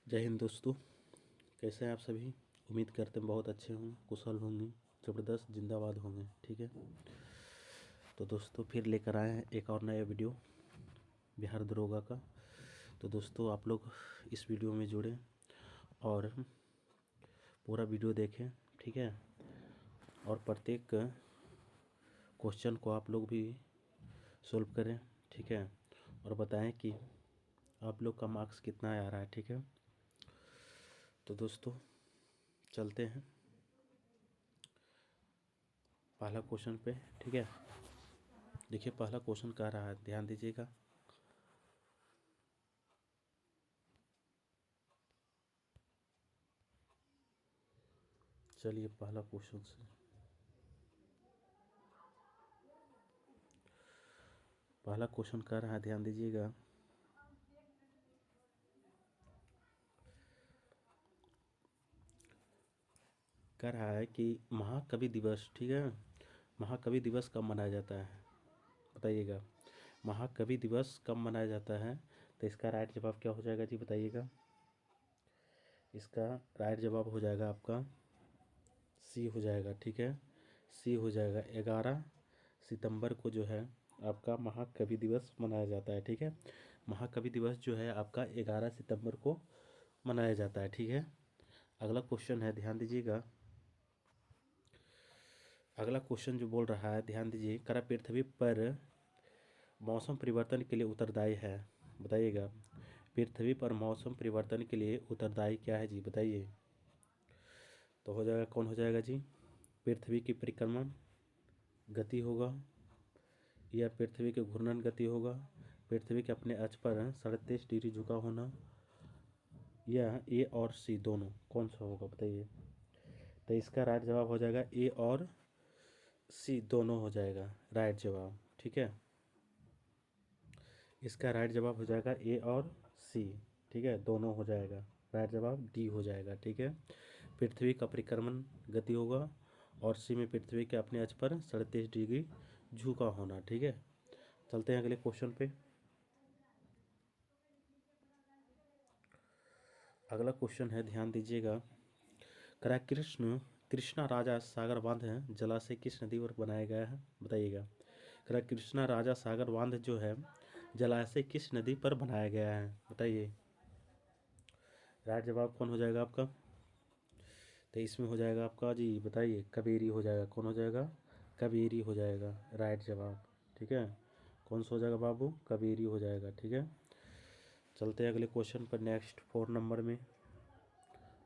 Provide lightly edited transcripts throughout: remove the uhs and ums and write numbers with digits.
जय हिंद दोस्तों। कैसे हैं आप सभी? उम्मीद करते हैं बहुत अच्छे होंगे, कुशल होंगे, ज़बरदस्त जिंदाबाद होंगे। ठीक है, तो दोस्तों फिर लेकर आए हैं एक और नया वीडियो बिहार दरोगा का। तो दोस्तों आप लोग इस वीडियो में जुड़ें और पूरा वीडियो देखें। ठीक है, और प्रत्येक क्वेश्चन को आप लोग भी सॉल्व करें। ठीक है, और बताएं कि आप लोग का मार्क्स कितना आ रहा है। ठीक है, तो दोस्तों चलते हैं पहला क्वेश्चन पे। ठीक है, देखिए पहला क्वेश्चन कह रहा है, ध्यान दीजिएगा। चलिए पहला क्वेश्चन से, पहला क्वेश्चन कह रहा है, ध्यान दीजिएगा। कह रहा है कि महाकवि दिवस, ठीक है, महाकवि दिवस कब मनाया जाता है? बताइएगा, महाकवि दिवस कब मनाया जाता है? तो इसका राइट जवाब क्या हो जाएगा जी? बताइएगा। इसका राइट जवाब हो जाएगा आपका सी हो जाएगा। ठीक है, सी हो जाएगा। 11 सितंबर को जो है आपका महाकवि दिवस मनाया जाता है। ठीक है, महाकवि दिवस जो है आपका 11 सितंबर को मनाया जाता है। ठीक है, अगला क्वेश्चन है, ध्यान दीजिएगा। अगला क्वेश्चन जो बोल रहा है, ध्यान दीजिए, करा पृथ्वी पर मौसम परिवर्तन के लिए उत्तरदायी है? बताइएगा, पृथ्वी पर मौसम परिवर्तन के लिए उत्तरदायी क्या है जी? बताइए। तो हो जाएगा, कौन हो जाएगा जी? पृथ्वी की परिक्रमण गति होगा, या पृथ्वी के घूर्णन गति होगा, पृथ्वी के अपने अक्ष पर 37.5 झुका होना, या ए और सी दोनों? कौन सा होगा बताइए? तो इसका राइट जवाब हो जाएगा ए और सी दोनों हो जाएगा राइट जवाब। ठीक है, इसका राइट जवाब हो जाएगा ए और सी। ठीक है, दोनों हो जाएगा। राइट जवाब डी हो जाएगा। ठीक है, पृथ्वी का परिक्रमण गति होगा, और सी में पृथ्वी के अपने अक्ष पर 37 डिग्री झुका होना। ठीक है, चलते हैं अगले क्वेश्चन पे। अगला क्वेश्चन है, ध्यान दीजिएगा। करा कृष्णा राजा सागर बांध जलाशय किस नदी पर बनाया गया है? बताइएगा, करा कृष्णा राजा सागर बांध जो है जलाशय किस नदी पर बनाया गया है? बताइए। राइट जवाब कौन हो जाएगा आपका? तो इसमें हो जाएगा आपका जी, बताइए, कावेरी हो जाएगा। कौन हो जाएगा? कावेरी हो जाएगा राइट जवाब। ठीक है, कौन सा हो जाएगा बाबू? कावेरी हो जाएगा। ठीक है, चलते हैं अगले क्वेश्चन पर। नेक्स्ट 4 नंबर में,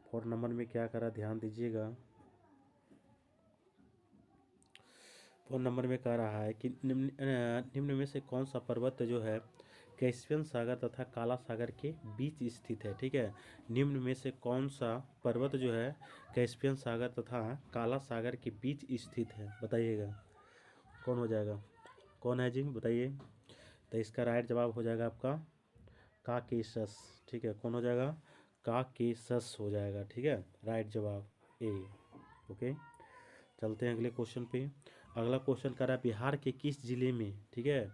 4 नंबर में क्या करा, ध्यान दीजिएगा। 4 नंबर में कह रहा है कि निम्न में से कौन सा पर्वत जो है कैस्पियन सागर तथा काला सागर के बीच स्थित है? ठीक है, निम्न में से कौन सा पर्वत जो है कैस्पियन सागर तथा काला सागर के बीच स्थित है? बताइएगा, कौन हो जाएगा? कौन है जी? बताइए। तो इसका राइट जवाब हो जाएगा आपका काकेशस। ठीक है, कौन हो जाएगा? काकेशस हो जाएगा। ठीक है, राइट जवाब ए। ओके, चलते हैं अगले क्वेश्चन पे। अगला क्वेश्चन कर रहा है, बिहार के किस जिले में, ठीक है,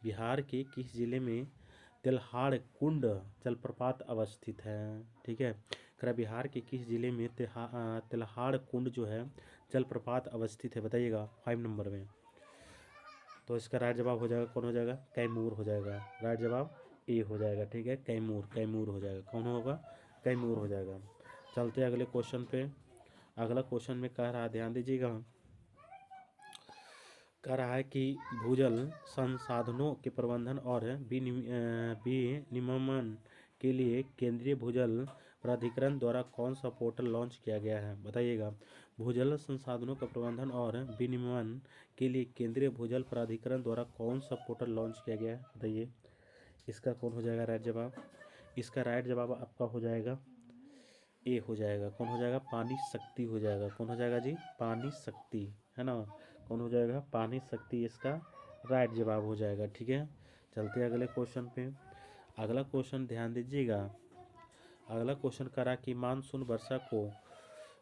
बिहार के किस जिले में तेल्हाड़ कुंड जलप्रपात अवस्थित है? ठीक है, कह रहा बिहार के किस जिले में तेल्हाड़ कुंड जो है जलप्रपात अवस्थित है? बताइएगा 5 नंबर में। तो इसका राइट जवाब हो जाएगा, कौन हो जाएगा? कैमूर हो जाएगा। राइट जवाब ए हो जाएगा। ठीक है, कैमूर, कैमूर हो जाएगा। कौन होगा? कैमूर हो जाएगा। चलते हैं अगले क्वेश्चन पे। अगला क्वेश्चन में कह रहा है, ध्यान दीजिएगा, कह रहा है कि भूजल संसाधनों के प्रबंधन और विनियमन के लिए केंद्रीय भूजल प्राधिकरण द्वारा कौन सा पोर्टल लॉन्च किया गया है? बताइएगा, भूजल संसाधनों का प्रबंधन और विनियमन के लिए केंद्रीय भूजल प्राधिकरण द्वारा कौन सा पोर्टल लॉन्च किया गया है? बताइए, इसका कौन हो जाएगा राइट जवाब? इसका राइट जवाब आपका हो जाएगा ए हो जाएगा। कौन हो जाएगा? पानी शक्ति हो जाएगा। कौन हो जाएगा जी? पानी शक्ति, है ना? कौन हो जाएगा? पानी शक्ति इसका राइट जवाब हो जाएगा। ठीक है, चलते हैं अगले क्वेश्चन पे। अगला क्वेश्चन ध्यान दीजिएगा। अगला क्वेश्चन करा कि मानसून वर्षा को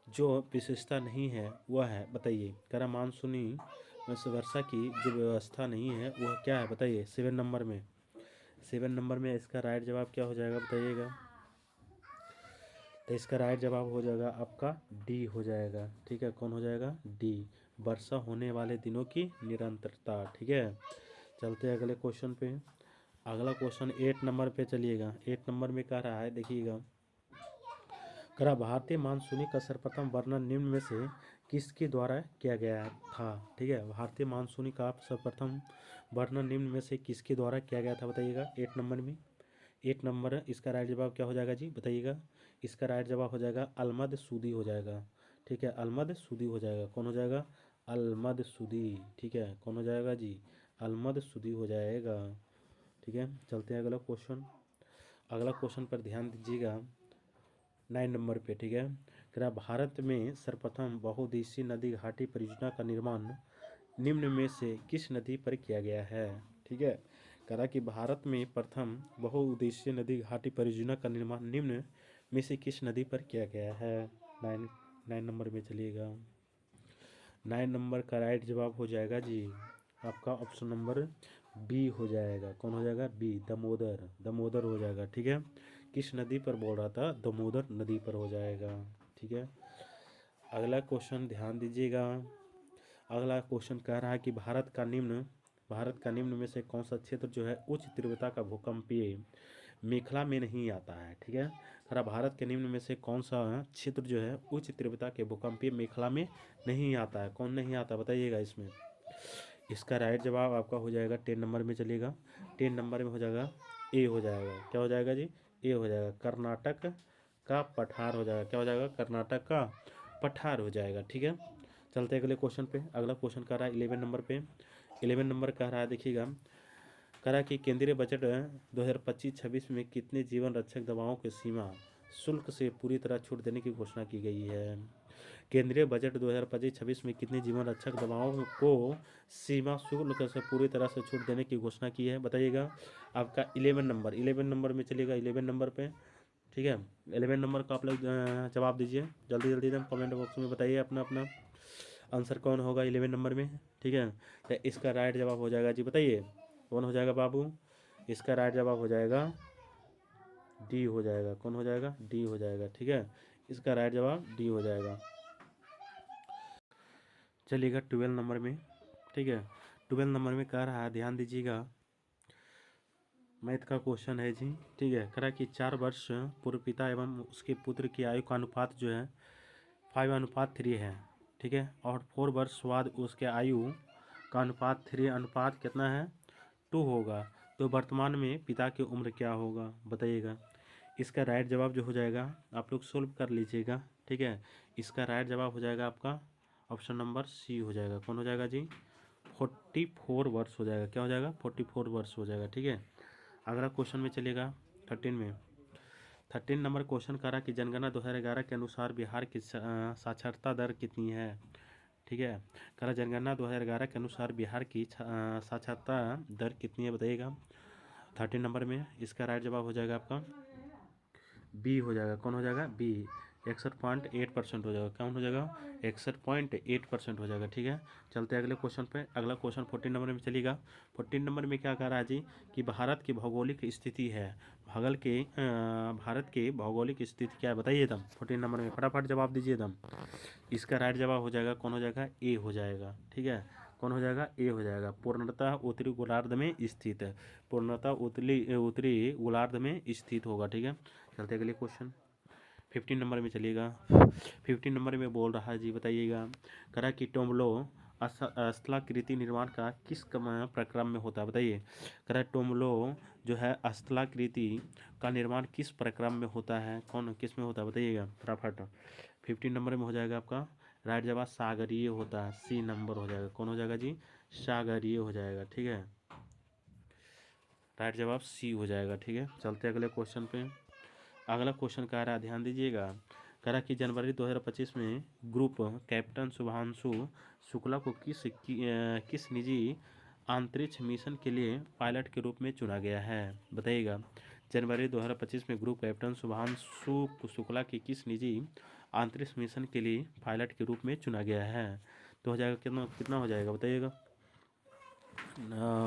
जो विशेषता नहीं है वह है? बताइए, करा मानसूनी वर्षा की जो व्यवस्था नहीं है वह क्या है? बताइए 7 नंबर में। 7 नंबर में इसका राइट जवाब क्या हो जाएगा? बताइएगा। तो इसका राइट जवाब हो जाएगा आपका डी हो जाएगा। ठीक है, कौन हो जाएगा? डी, वर्षा होने वाले दिनों की निरंतरता। ठीक है, चलते हैं अगले क्वेश्चन पे। अगला क्वेश्चन 8 नंबर पे चलिएगा। 8 नंबर में कह रहा है, देखिएगा, करा भारतीय मानसूनी का सर्वप्रथम वर्णन निम्न में से किसके द्वारा किया गया था? ठीक है, भारतीय मानसूनी का सर्वप्रथम वर्णन निम्न में से किसके द्वारा किया गया था बताइएगा 8 नंबर में। 8 नंबर इसका राइट जवाब क्या हो जाएगा जी, बताइएगा। इसका राइट जवाब हो जाएगा अलमद सूदी हो जाएगा। ठीक है, अलमद सूदी हो जाएगा। कौन हो जाएगा? अलमद सूदी। ठीक है, कौन हो जाएगा जी? अलमद सूदी हो जाएगा। ठीक है, चलते हैं अगला क्वेश्चन। अगला क्वेश्चन पर ध्यान दीजिएगा 9 नंबर पे। ठीक है, कह भारत में सर्वप्रथम बहुउद्देशीय नदी घाटी परियोजना का निर्माण निम्न में से किस नदी पर किया गया है? ठीक है, कहा कि भारत में प्रथम बहुउद्देशीय नदी घाटी परियोजना का निर्माण निम्न में से किस नदी पर किया गया है? 9 नंबर में चलिएगा। 9 नंबर का राइट जवाब हो जाएगा जी आपका ऑप्शन नंबर बी हो जाएगा। कौन हो जाएगा? बी, दामोदर। दामोदर हो जाएगा। ठीक है, किस नदी पर बोल रहा था? दामोदर नदी पर हो जाएगा। ठीक है, अगला क्वेश्चन ध्यान दीजिएगा। अगला क्वेश्चन कह रहा है कि भारत का निम्न में से कौन सा क्षेत्र जो है उच्च तीव्रता का भूकंपीय मेखला में नहीं आता है? ठीक है, खरा भारत के निम्न में से कौन सा क्षेत्र जो है उच्च तीव्रता के भूकंपीय मेखला में नहीं आता है? कौन नहीं आता बताइएगा इसमें। इसका राइट जवाब आपका हो जाएगा 10 नंबर में चलिएगा। 10 नंबर में हो जाएगा ए हो जाएगा। क्या हो जाएगा जी? ए हो जाएगा। कर्नाटक का पठार हो जाएगा। क्या हो जाएगा? कर्नाटक का पठार हो जाएगा। ठीक है, चलते अगले क्वेश्चन पे। अगला क्वेश्चन कह रहा है 11 नंबर पे। 11 नंबर कह रहा है, देखिएगा, कह रहा है कि केंद्रीय बजट 2025-26 में कितने जीवन रक्षक दवाओं की सीमा शुल्क से पूरी तरह छूट देने की घोषणा की गई है? केंद्रीय बजट 2025-26 में कितने जीवन रक्षक दवाओं को सीमा शुल्क से पूरी तरह से छूट देने की घोषणा की है बताइएगा। आपका 11 नंबर में चलिएगा। 11 नंबर पे। ठीक है, 11 नंबर का आप लोग जवाब दीजिए जल्दी जल्दी एकदम कमेंट बॉक्स में बताइए अपना अपना आंसर कौन होगा 11 नंबर में। ठीक है, तो इसका राइट जवाब हो जाएगा जी, बताइए कौन हो जाएगा बाबू? इसका राइट जवाब हो जाएगा डी हो जाएगा। कौन हो जाएगा? डी हो जाएगा। ठीक है, इसका राइट जवाब डी हो जाएगा। चलिएगा 12 नंबर में। ठीक है, 12 नंबर में कह रहा है, ध्यान दीजिएगा, मैथ का क्वेश्चन है जी। ठीक है, कह रहा है कि 4 वर्ष पूर्व पिता एवं उसके पुत्र की आयु का अनुपात जो है 5:3 है। ठीक है, और 4 वर्ष बाद उसके आयु का अनुपात 3 कितना है? 2 होगा। तो वर्तमान में पिता की उम्र क्या होगा बताइएगा। इसका राइट जवाब जो हो जाएगा आप लोग सोल्व कर लीजिएगा। ठीक है, इसका राइट जवाब हो जाएगा आपका ऑप्शन नंबर सी हो जाएगा। कौन हो जाएगा जी? 44 वर्ष हो जाएगा। क्या हो जाएगा? 44 वर्ष हो जाएगा। ठीक है, अगला क्वेश्चन में चलिएगा 13 में। 13 नंबर क्वेश्चन कह रहा कि जनगणना 2011 के अनुसार बिहार की साक्षरता दर कितनी है? ठीक है, कह रहा जनगणना 2011 के अनुसार बिहार की साक्षरता दर कितनी है बताइएगा 13 नंबर में। इसका राइट जवाब हो जाएगा आपका बी हो जाएगा। कौन हो जाएगा? बी, 61.8% हो जाएगा। कौन हो जाएगा? 61.8% हो जाएगा। ठीक है, चलते हैं अगले क्वेश्चन पे। अगला क्वेश्चन 14 नंबर में चलिएगा। 14 नंबर में क्या कह रहा है जी कि भारत की भौगोलिक स्थिति है, भारत की भौगोलिक स्थिति क्या है बताइए दम। 14 नंबर में फटाफट जवाब दीजिए दम। इसका राइट जवाब हो जाएगा, कौन हो जाएगा? ए हो जाएगा। ठीक है, कौन हो जाएगा? ए हो जाएगा। पूर्णतः उत्तरी गोलार्ध में स्थित है। पूर्णतः उत्तरी गोलार्ध में स्थित होगा। ठीक है, चलते अगले क्वेश्चन 15 नंबर में चलिएगा। 15 नंबर में बोल रहा है जी, बताइएगा, करा कि टोमलो स्थलाकृति निर्माण का किस प्रक्रम में होता है बताइए। करा टोमलो जो है स्थलाकृति का निर्माण किस प्रक्रम में होता है? कौन किस में होता है बताइएगा फटाफट। 15 नंबर में हो जाएगा आपका राइट जवाब सागरीय होता है। सी नंबर हो जाएगा। कौन हो जाएगा जी? सागरीय हो जाएगा। ठीक है, राइट जवाब सी हो जाएगा। ठीक है, चलते अगले क्वेश्चन पे। अगला क्वेश्चन कह रहा है, ध्यान दीजिएगा, कह रहा कि जनवरी 2025 में ग्रुप कैप्टन शुभांशु शुक्ला को किस निजी अंतरिक्ष मिशन के लिए पायलट के रूप में चुना गया है बताइएगा। जनवरी 2025 में ग्रुप कैप्टन शुभांशु शुक्ला की किस निजी अंतरिक्ष मिशन के लिए पायलट के रूप में चुना गया है? तो हो जाएगा कितना कितना हो जाएगा बताइएगा।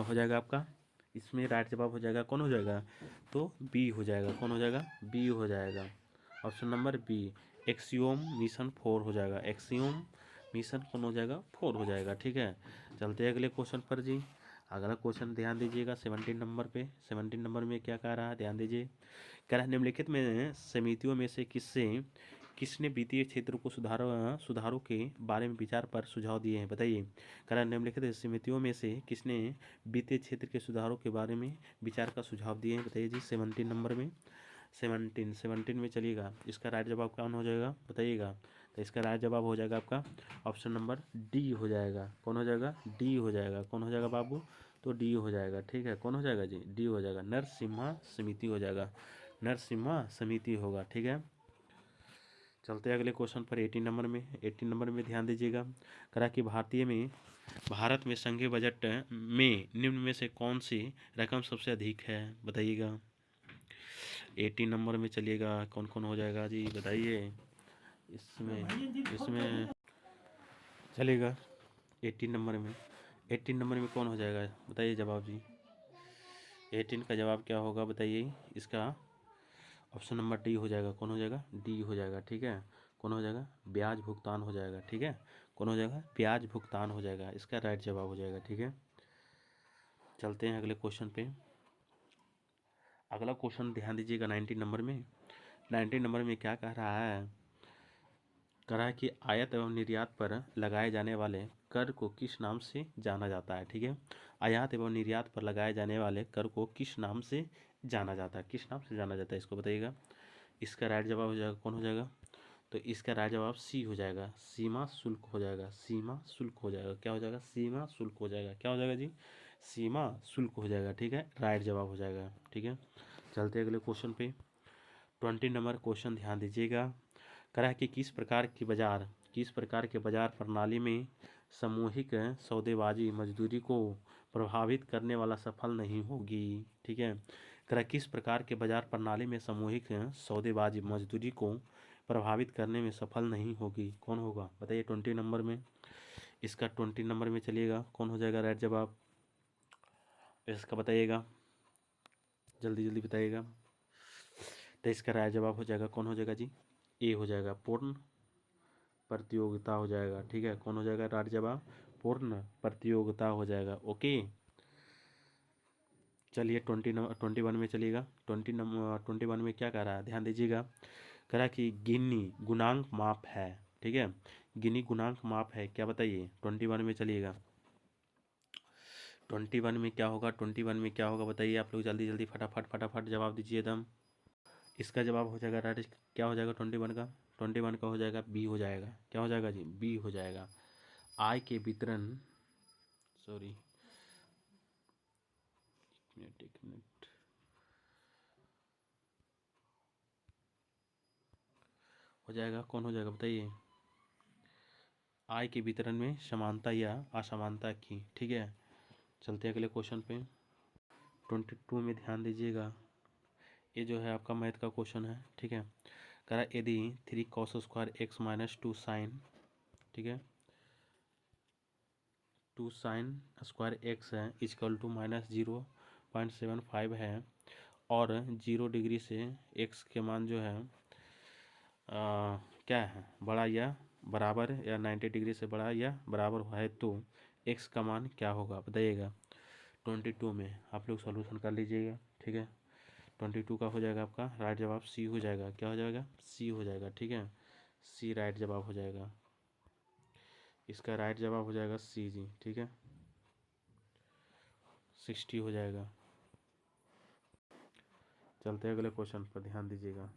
हो जाएगा आपका इसमें राइट जवाब हो जाएगा। कौन हो जाएगा? तो बी हो जाएगा। कौन हो जाएगा? बी हो जाएगा। Option number B Axiom Mission 4 हो जाएगा। एक्सियोम मिशन कौन हो जाएगा? 4 हो जाएगा। ठीक है, चलते हैं अगले क्वेश्चन पर जी। अगला क्वेश्चन ध्यान दीजिएगा 17 नंबर पे। 17 नंबर में क्या कह रहा है, ध्यान दीजिए। कह रहा है निम्नलिखित में समितियों में से किसने वित्तीय क्षेत्र को सुधारों के बारे में विचार पर सुझाव दिए हैं, बताइए। कह रहा है निम्नलिखित समितियों में से किसने वित्तीय क्षेत्र के सुधारों के बारे में विचार का सुझाव दिए हैं, बताइए जी। 17 नंबर में 17 में चलिएगा। इसका राइट जवाब कौन हो जाएगा, बताइएगा। तो इसका राइट जवाब हो जाएगा आपका ऑप्शन नंबर डी हो जाएगा। कौन हो जाएगा? डी हो जाएगा। कौन हो जाएगा बाबू? तो डी हो जाएगा। ठीक है, कौन हो जाएगा जी? डी हो जाएगा। नरसिम्हा समिति हो जाएगा। नरसिम्हा समिति होगा। ठीक है, चलते हैं अगले क्वेश्चन पर 18 नंबर में। 18 नंबर में ध्यान दीजिएगा। करा कि भारत में संघीय बजट में निम्न में से कौन सी रकम सबसे अधिक है, बताइएगा। 18 नंबर में चलिएगा, कौन कौन हो जाएगा जी, बताइए। इसमें चलेगा 18 नंबर में। 18 नंबर में कौन हो जाएगा, बताइए जवाब जी। 18 का जवाब क्या होगा, बताइए। इसका ऑप्शन नंबर डी हो जाएगा। कौन हो जाएगा? डी हो जाएगा। ठीक है, कौन हो जाएगा? ब्याज भुगतान हो जाएगा। ठीक है, कौन हो जाएगा? ब्याज भुगतान हो जाएगा। इसका राइट जवाब हो जाएगा। ठीक है, चलते हैं अगले क्वेश्चन पे। अगला क्वेश्चन ध्यान दीजिएगा 19 नंबर में। 19 नंबर में क्या कह रहा है, कह रहा है कि आयात एवं निर्यात पर लगाए जाने वाले कर को किस नाम से जाना जाता है। ठीक है, आयात एवं निर्यात पर लगाए जाने वाले कर को किस नाम से जाना जाता है, किस नाम से जाना जाता है, इसको बताइएगा। इसका राइट जवाब हो जाएगा। कौन हो जाएगा? तो इसका राइट जवाब सी हो जाएगा। सीमा शुल्क हो जाएगा। सीमा शुल्क हो जाएगा। क्या हो जाएगा? सीमा शुल्क हो जाएगा। क्या हो जाएगा जी? सीमा शुल्क हो जाएगा। ठीक है, राइट जवाब हो जाएगा। ठीक है, चलते अगले क्वेश्चन पे। 20 नंबर क्वेश्चन ध्यान दीजिएगा। करा कि किस प्रकार के बाजार प्रणाली में सामूहिक सौदेबाजी मजदूरी को प्रभावित करने वाला सफल नहीं होगी। ठीक है, करा किस प्रकार के बाजार प्रणाली में सामूहिक सौदेबाजी मजदूरी को प्रभावित करने में सफल नहीं होगी। कौन होगा, बताइए। 20 नंबर में, इसका 20 नंबर में चलिएगा। कौन हो जाएगा राइट जवाब, इसका बताइएगा, जल्दी जल्दी बताइएगा। तो इसका राइट जवाब हो जाएगा। कौन हो जाएगा जी? ए हो जाएगा। पूर्ण प्रतियोगिता हो जाएगा। ठीक है, कौन हो जाएगा राइट जवाब? पूर्ण प्रतियोगिता हो जाएगा। ओके, चलिए 21 में चलिएगा। 21 में क्या कह रहा है, ध्यान दीजिएगा। कह रहा है कि गिनी गुणांक माप है। ठीक है, गिनी गुणांक माप है, क्या बताइए। 21 में चलिएगा। 21 में क्या होगा? 21 में क्या होगा, बताइए आप लोग, जल्दी जल्दी फटाफट फटाफट जवाब दीजिए एकदम। इसका जवाब हो जाएगा राइट, क्या हो जाएगा 21 का? 21 का हो जाएगा बी हो जाएगा। क्या हो जाएगा जी? बी हो जाएगा। आय के वितरण, सॉरी एक मिनट, हो जाएगा। कौन हो जाएगा, बताइए। आय के वितरण में समानता या असमानता की। ठीक है, चलते हैं अगले क्वेश्चन पे। 22 में ध्यान दीजिएगा। ये जो है आपका मैथ का क्वेश्चन है। ठीक है, कह रहा है यदि 3 cos square x minus 2 sine, ठीक है, 2 साइन स्क्वायर एक्स है इजकल टू माइनस 0.75 है, और 0 डिग्री से एक्स के मान जो है क्या है, बड़ा या बराबर, या 90 डिग्री से बड़ा या बराबर है, तो एक्स का मान क्या होगा, बताइएगा। 22 में आप लोग सॉल्यूशन कर लीजिएगा। ठीक है, 22 का हो जाएगा आपका राइट जवाब सी हो जाएगा। क्या हो जाएगा? सी हो जाएगा। ठीक है, सी राइट जवाब हो जाएगा। इसका राइट जवाब हो जाएगा सी जी। ठीक है, 60 हो जाएगा। चलते हैं अगले क्वेश्चन पर, ध्यान दीजिएगा।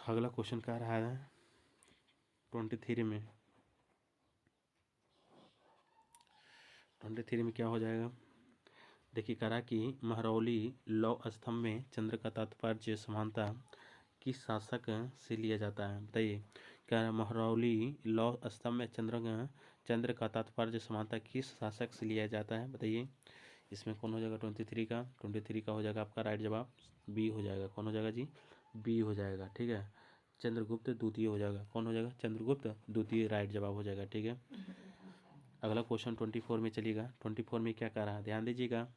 अगला क्वेश्चन कह रहा है 23 में। 23 में क्या हो जाएगा, देखिए। करा कि महरौली लौ स्तंभ में चंद्र का तात्पर्य समानता किस शासक से लिया जाता है, बताइए। क्या महरौली लौ स्तंभ में चंद्र का तात्पर्य समानता किस शासक से लिया जाता है, बताइए। इसमें कौन हो जाएगा 23 का हो जाएगा आपका राइट जवाब बी हो जाएगा। कौन हो जाएगा जी? बी हो जाएगा। ठीक है, चंद्रगुप्त द्वितीय हो जाएगा। कौन हो जाएगा? चंद्रगुप्त द्वितीय राइट जवाब हो जाएगा। ठीक है, अगला क्वेश्चन 24 में चलिएगा। 24 में क्या कह रहा है, ध्यान दीजिएगा।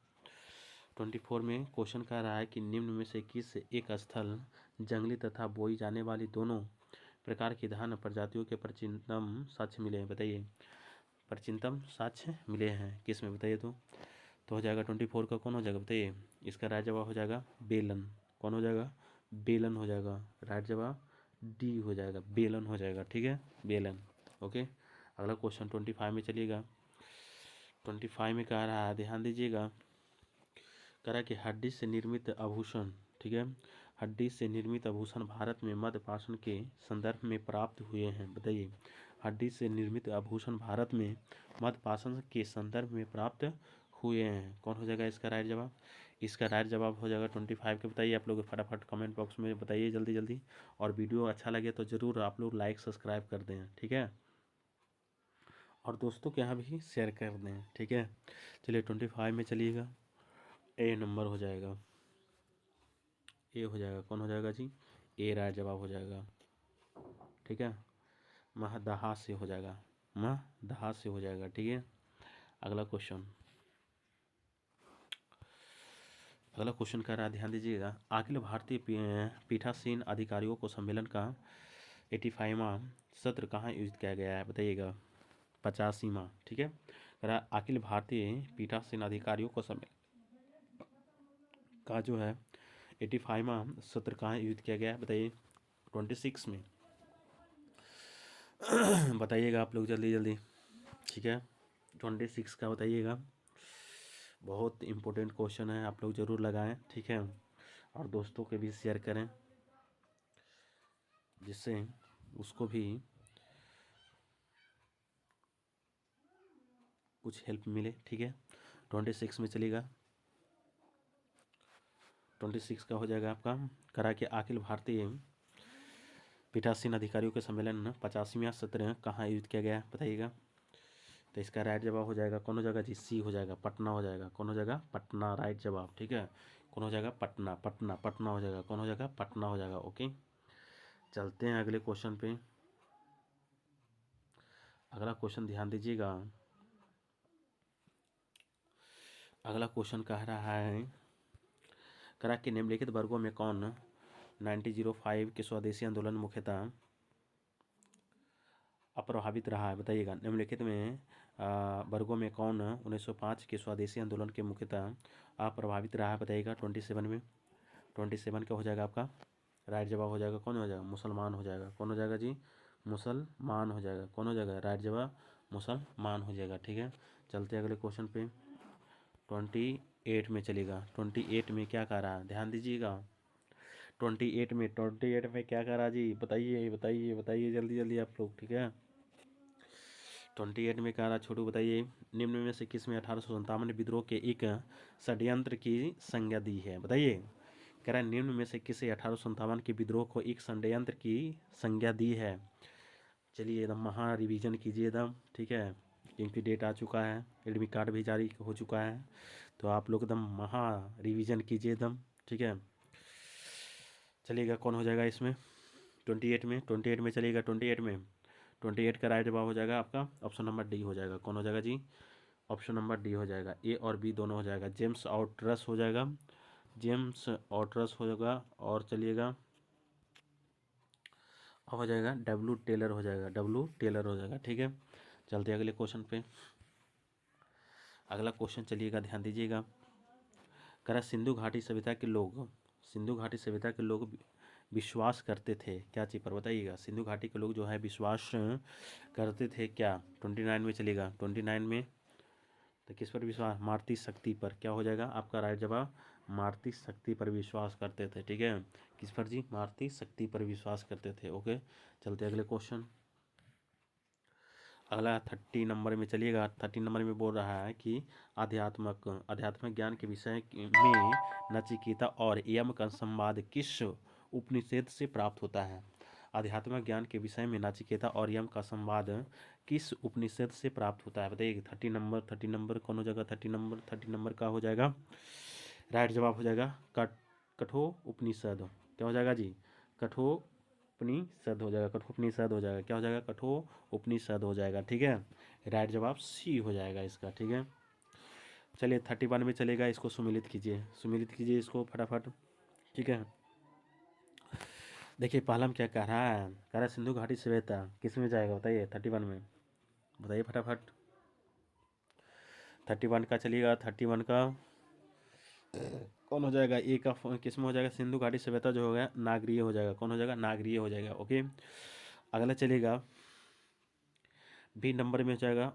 24 में क्वेश्चन कह रहा है कि निम्न में से किस एक स्थल जंगली तथा बोई जाने वाली दोनों प्रकार की धान प्रजातियों के प्राचीनतम साक्ष्य मिले हैं, बताइए। प्राचीनतम साक्ष्य मिले हैं किस में, बताइए। तो हो जाएगा 24 का कौन हो जाएगा, बताइए। इसका राइट जवाब हो जाएगा बेलन। कौन हो जाएगा, बेलन हो जाएगा। राइट जवाब डी हो जाएगा, बेलन हो जाएगा, ठीक है, बेलन। ओके, अगला क्वेश्चन 25 में चलिएगा। 25 में कह रहा है, ध्यान दीजिएगा, कह रहा है कि हड्डी से निर्मित आभूषण, ठीक है, हड्डी से निर्मित आभूषण भारत में मध्य पाषाण के संदर्भ में प्राप्त हुए हैं, बताइए। हड्डी से निर्मित आभूषण भारत में मध्य पाषाण के संदर्भ में प्राप्त हुए हैं। कौन हो जाएगा इसका राइट जवाब? इसका राइट जवाब हो जाएगा 25 के, बताइए आप लोग फटाफट कमेंट बॉक्स में बताइए जल्दी जल्दी। और वीडियो अच्छा लगे तो ज़रूर आप लोग लाइक सब्सक्राइब कर दें, ठीक है, और दोस्तों के यहाँ भी शेयर कर दें, ठीक है। चलिए 25 में चलिएगा। ए नंबर हो जाएगा, ए हो जाएगा। कौन हो जाएगा जी? ए राइट जवाब हो जाएगा, ठीक है। महदहा से हो जाएगा, महदहा से हो जाएगा, ठीक है। अगला क्वेश्चन, अगला क्वेश्चन कर रहा है, ध्यान दीजिएगा। अखिल भारतीय पीठासीन अधिकारियों को सम्मेलन का 85वां सत्र कहाँ आयोजित किया गया है, बताइएगा। 85वां, ठीक है। कह रहा है अखिल भारतीय पीठासीन अधिकारियों को सम्मेलन का जो है 85वां सत्र कहाँ आयोजित किया गया है, बताइए। 26 में बताइएगा आप लोग जल्दी जल्दी, ठीक है। 26 का बताइएगा। बहुत इम्पोर्टेंट क्वेश्चन है, आप लोग ज़रूर लगाएं, ठीक है, और दोस्तों के भी शेयर करें जिससे उसको भी कुछ हेल्प मिले, ठीक है। 26 में चलेगा। 26 का हो जाएगा आपका, करा कि अखिल भारतीय पीठासीन अधिकारियों के सम्मेलन 85वां सत्र कहाँ आयोजित किया गया, बताइएगा। तो इसका राइट जवाब हो जाएगा, कौन हो जाएगा जी? सी हो जाएगा, पटना हो जाएगा। कौन हो जाएगा? पटना, राइट जवाब, ठीक है। कौन हो जाएगा? पटना, पटना, पटना हो जाएगा। कौन हो जाएगा? पटना हो जाएगा। ओके, चलते हैं अगले क्वेश्चन पे। अगला क्वेश्चन ध्यान दीजिएगा। अगला क्वेश्चन कह रहा है, कह रहा कि निम्नलिखित वर्गों में कौन 1905 के स्वदेशी आंदोलन मुख्यतः अप्रभावित रहा है, बताइएगा। निम्नलिखित में वर्गों में कौन 1905 के स्वदेशी आंदोलन के मुख्यतः अप्रभावित रहा है, बताइएगा। 27 में, 27 का हो जाएगा आपका राइट जवाब हो जाएगा। कौन हो जाएगा? मुसलमान हो जाएगा। कौन हो जाएगा जी? मुसलमान हो जाएगा। कौन हो जाएगा? राइट जवाब मुसलमान हो जाएगा, ठीक है। चलते अगले क्वेश्चन पे। 28 में चलेगा। 28 में क्या कह रहा है, ध्यान दीजिएगा। 28 में क्या कह रहा जी? बताइए बताइए बताइए जल्दी जल्दी आप लोग, ठीक है। 28 में कह रहा, छोटू बताइए, निम्न में से किस में 1857 विद्रोह के एक षड्यंत्र की संज्ञा दी है, बताइए। कह रहा है निम्न में से किसे 1857 के विद्रोह को एक षड्यंत्र की संज्ञा दी है। चलिए एकदम महा रिवीजन कीजिए एकदम, ठीक है, क्योंकि डेट आ चुका है, एडमिट कार्ड भी जारी हो चुका है, तो आप लोग एकदम महा रिवीजन कीजिए एकदम, ठीक है। चलिएगा, कौन हो जाएगा इसमें 28 में? 28 में चलिएगा। 28 का राइट जवाब हो जाएगा आपका ऑप्शन नंबर डी हो जाएगा। कौन हो जाएगा जी? ऑप्शन नंबर डी हो जाएगा। ए और बी दोनों हो जाएगा। जेम्स और ट्रस हो जाएगा, जेम्स और ट्रस हो जाएगा। और चलिएगा हो जाएगा डब्लू टेलर हो जाएगा, डब्लू टेलर हो जाएगा, ठीक है। चलते अगले क्वेश्चन पे। अगला क्वेश्चन चलिएगा, ध्यान दीजिएगा। करा सिंधु घाटी सभ्यता के लोग, सिंधु घाटी सभ्यता के लोग विश्वास करते थे क्या चीज़ पर, बताइएगा। सिंधु घाटी के लोग जो है विश्वास करते थे क्या? 29 में चलेगा। 29 में तो किस पर विश्वास? मातृ शक्ति पर। क्या हो जाएगा आपका राइट जवाब? मातृ शक्ति पर विश्वास करते थे, ठीक है। किस पर जी? मातृ शक्ति पर विश्वास करते थे। ओके, चलते अगले क्वेश्चन। अगला 30 नंबर में चलिएगा। 30 नंबर में बोल रहा है कि आध्यात्मिक ज्ञान के विषय में नचिकेता और यम का संवाद किस उपनिषद से प्राप्त होता है? आध्यात्मिक ज्ञान के विषय में नचिकेता और यम का संवाद किस उपनिषद से प्राप्त होता है, बताइए। 30 नंबर कौन हो जाएगा? 30 नंबर का हो जाएगा राइट जवाब हो जाएगा कठोर उपनिषद। क्या हो जाएगा जी? कठोर उपनिषद हो जाएगा, कठोपनिषद हो जाएगा। क्या हो जाएगा? कठोर उपनिषद हो जाएगा, ठीक है। राइट जवाब सी हो जाएगा इसका, ठीक है। चलिए 31 में चलेगा, इसको सुमिलित कीजिए इसको फटाफट। ठीक है, देखिए पहला में क्या कह रहा है, कह रहा है सिंधु घाटी सभ्यता किस में जाएगा बताइए 31 में, बताइए फटाफट। 31 का चलिएगा, 31 का कौन हो जाएगा, ए का किस में हो जाएगा, सिंधु घाटी सभ्यता जो होगा नागरीय हो जाएगा, कौन हो जाएगा, नागरीय हो जाएगा। ओके, अगला चलिएगा बी नंबर में हो जाएगा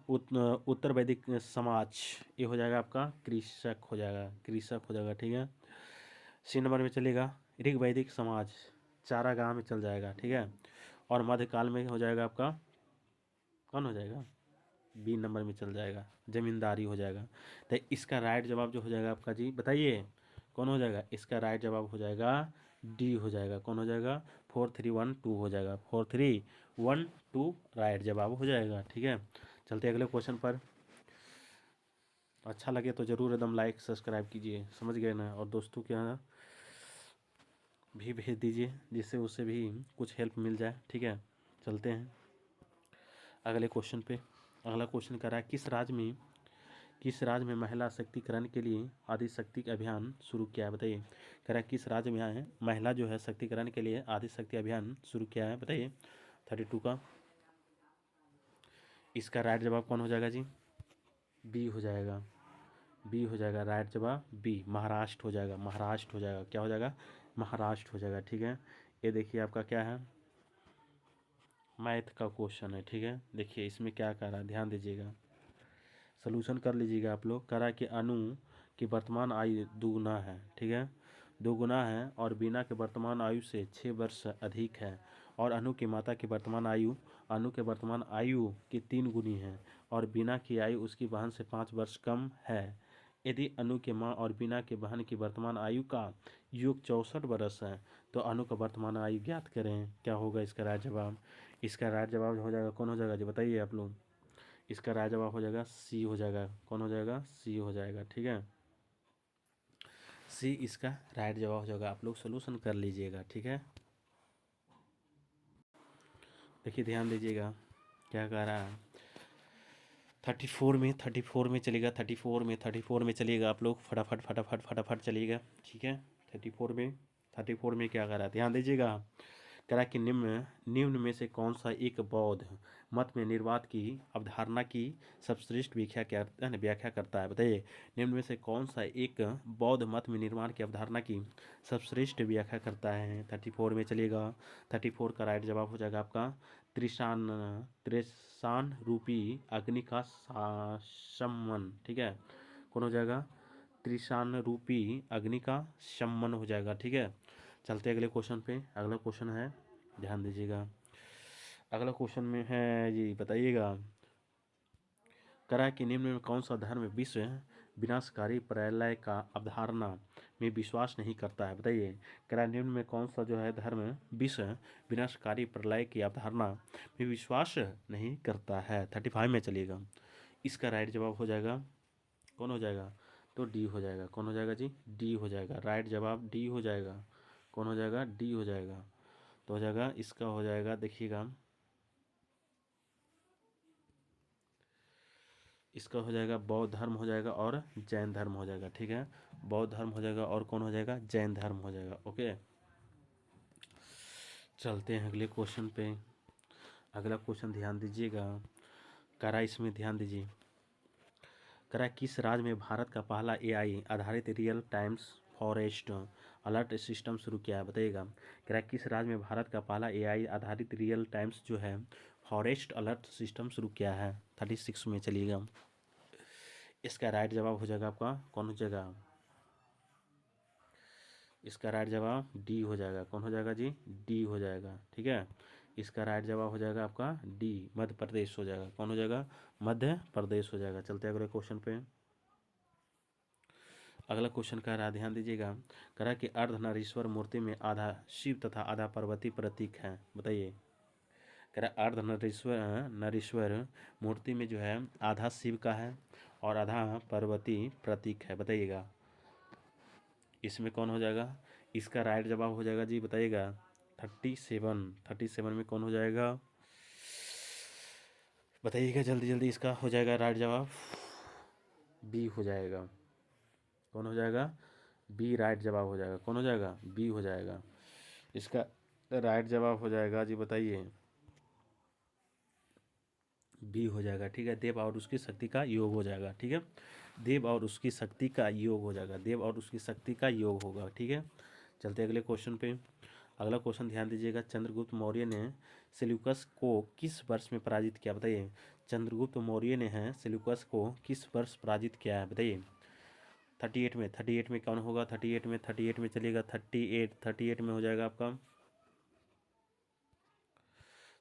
उत्तर वैदिक समाज, ये हो जाएगा आपका कृषक हो जाएगा, कृषक हो जाएगा। ठीक है, सी नंबर में चलेगा ऋग वैदिक समाज, चारागाह में चल जाएगा। ठीक है, और मध्यकाल में हो जाएगा आपका कौन हो जाएगा, बी नंबर में चल जाएगा, जमींदारी हो जाएगा। तो इसका राइट जवाब जो हो जाएगा आपका जी बताइए कौन हो जाएगा, इसका राइट जवाब हो जाएगा डी हो जाएगा, कौन हो जाएगा, 4312 हो जाएगा, 4312 राइट जवाब हो जाएगा। ठीक है, चलते अगले क्वेश्चन पर। अच्छा लगे तो ज़रूर एकदम लाइक सब्सक्राइब कीजिए, समझ गए ना, और दोस्तों के यहाँ भी भेज दीजिए जिससे उससे भी कुछ हेल्प मिल जाए। ठीक है, चलते हैं अगले क्वेश्चन पे। अगला क्वेश्चन कर रहा है किस राज्य में महिला सशक्तिकरण के लिए आदि शक्ति अभियान शुरू किया है बताइए। कह रहा है किस राज्य में है महिला जो है शक्तिकरण के लिए आदि शक्ति अभियान शुरू किया है बताइए 32 का। इसका राइट जवाब कौन हो जाएगा जी, बी हो जाएगा, बी हो जाएगा राइट जवाब बी, महाराष्ट्र हो जाएगा, महाराष्ट्र हो जाएगा, क्या हो जाएगा, महाराष्ट्र हो जाएगा। ठीक है, ये देखिए आपका क्या है, मैथ का क्वेश्चन है। ठीक है, देखिए इसमें क्या कर रहा है, ध्यान दीजिएगा, सोल्यूशन कर लीजिएगा आप लोग। करा कि अनु की वर्तमान आयु दुगुना है। ठीक है, दुगुना है और बीना के वर्तमान आयु से 6 वर्ष अधिक है, और अनु की माता की वर्तमान आयु अनु के वर्तमान आयु की 3 गुनी है, और बीना की आयु उसकी बहन से 5 वर्ष कम है। यदि अनु के माँ और बीना के बहन की वर्तमान आयु का योग 64 वर्ष है तो अनु का वर्तमान आयु ज्ञात करें, क्या होगा इसका राइट जवाब। इसका राइट जवाब हो जाएगा कौन हो जाएगा जी बताइए आप लोग, इसका राइट जवाब हो जाएगा सी हो जाएगा, कौन हो जाएगा, सी हो जाएगा। ठीक है, सी इसका राइट जवाब हो जाएगा, आप लोग सोल्यूशन कर लीजिएगा। ठीक है, देखिए ध्यान दीजिएगा क्या कह रहा है, 34 में चलेगा, 34 में चलिएगा आप लोग, फटाफट फटाफट फटाफट चलिएगा। ठीक है, 34 में क्या कर रहा है, ध्यान दीजिएगा। कह रहा है कि निम्न निम्न में से कौन सा एक बौद्ध मत में निर्वात की अवधारणा की सर्वश्रेष्ठ व्याख्या करता है बताइए। निम्न में से कौन सा एक बौद्ध मत में निर्माण की अवधारणा की सर्वश्रेष्ठ व्याख्या करता है, 34 में चलिएगा। 34 का राइट जवाब हो जाएगा आपका त्रिशान त्रिशान रूपी अग्नि का शमन। ठीक है, कौन हो जाएगा, त्रिशान रूपी अग्नि का शमन हो जाएगा। ठीक है, चलते अगले क्वेश्चन पे। अगला क्वेश्चन है, ध्यान दीजिएगा, अगला क्वेश्चन में है जी बताइएगा, करा कि निम्न में कौन सा धर्म विश्व विनाशकारी प्रलय का अवधारणा में विश्वास नहीं करता है बताइए। करा निम्न में कौन सा जो है धर्म विश्व विनाशकारी प्रलय की अवधारणा में विश्वास नहीं करता है, 35 में चलिएगा। इसका राइट जवाब हो जाएगा कौन हो जाएगा, तो डी हो जाएगा, कौन हो जाएगा जी, डी हो जाएगा, राइट जवाब डी हो जाएगा, कौन हो जाएगा, डी हो जाएगा। तो हो जाएगा इसका हो जाएगा देखिएगा, इसका हो जाएगा बौद्ध धर्म हो जाएगा और जैन धर्म हो जाएगा। ठीक है, बौद्ध धर्म हो जाएगा और कौन हो जाएगा, जैन धर्म हो जाएगा। ओके, चलते हैं अगले क्वेश्चन पे। अगला क्वेश्चन ध्यान दीजिएगा, करा इसमें ध्यान दीजिए, करा किस राज्य में भारत का पहला एआई आधारित real times forest alert system शुरू किया है बताइएगा। करा किस राज्य में भारत का पहला एआई आधारित रियल टाइम्स जो है फॉरेस्ट अलर्ट सिस्टम शुरू किया है, 36 में चलिएगा। इसका राइट जवाब हो जाएगा आपका कौन हो जाएगा, इसका राइट जवाब डी हो जाएगा, कौन हो जाएगा जी, डी हो जाएगा। ठीक है, इसका राइट जवाब हो जाएगा आपका डी, मध्य प्रदेश हो जाएगा, कौन हो जाएगा, मध्य प्रदेश हो जाएगा। चलते अगले क्वेश्चन पे। अगला क्वेश्चन कह रहा है, ध्यान दीजिएगा, कह रहा है कि अर्धनारीश्वर मूर्ति में आधा शिव तथा आधा पार्वती प्रतीक है बताइए। कह रहा है अर्धनारीश्वर नारीश्वर मूर्ति में जो है आधा शिव का है और आधा पार्वती प्रतीक है बताइएगा, इसमें कौन हो जाएगा, इसका राइट जवाब हो जाएगा जी बताइएगा 37 में कौन हो जाएगा बताइएगा जल्दी जल्दी, इसका हो जाएगा राइट जवाब बी हो जाएगा। कौन हो जाएगा? बी राइट जवाब हो जाएगा। कौन हो जाएगा? बी हो जाएगा। इसका राइट जवाब हो जाएगा जी, बताइए। बी हो जाएगा। ठीक है, देव और उसकी शक्ति का योग हो जाएगा। ठीक है, देव और उसकी शक्ति का योग हो जाएगा। देव और उसकी शक्ति का योग होगा। ठीक है, चलते अगले क्वेश्चन पे। अगला क्वेश्चन ध्यान दीजिएगा। चंद्रगुप्त मौर्य ने सेल्यूकस को किस वर्ष में पराजित किया? बताइए। चंद्रगुप्त मौर्य ने है सेल्यूकस को किस वर्ष पराजित किया है? बताइए। 38 में। 38 में कौन होगा? 38 में, 38 में चलिएगा। 38 में हो जाएगा आपका।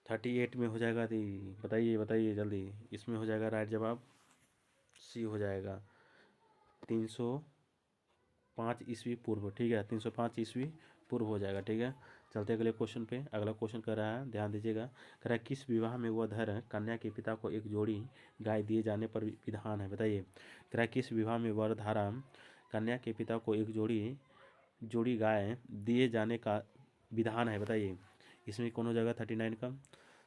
38 में हो जाएगा। दी बताइए, बताइए जल्दी। इसमें हो जाएगा राइट जवाब सी हो जाएगा। 305 ईस्वी पूर्व। ठीक है, 305 ईस्वी पूर्व हो जाएगा। ठीक है, चलते अगले क्वेश्चन पे। अगला क्वेश्चन कर रहा है, ध्यान दीजिएगा। कह रहा है किस विवाह में वह धर कन्या के पिता को एक जोड़ी गाय दिए जाने पर विधान है? बताइए। कह रहा है किस विवाह में वर धारा कन्या के पिता को एक जोड़ी गाय दिए जाने का विधान है? बताइए। इसमें कौन हो जाएगा? 39 का।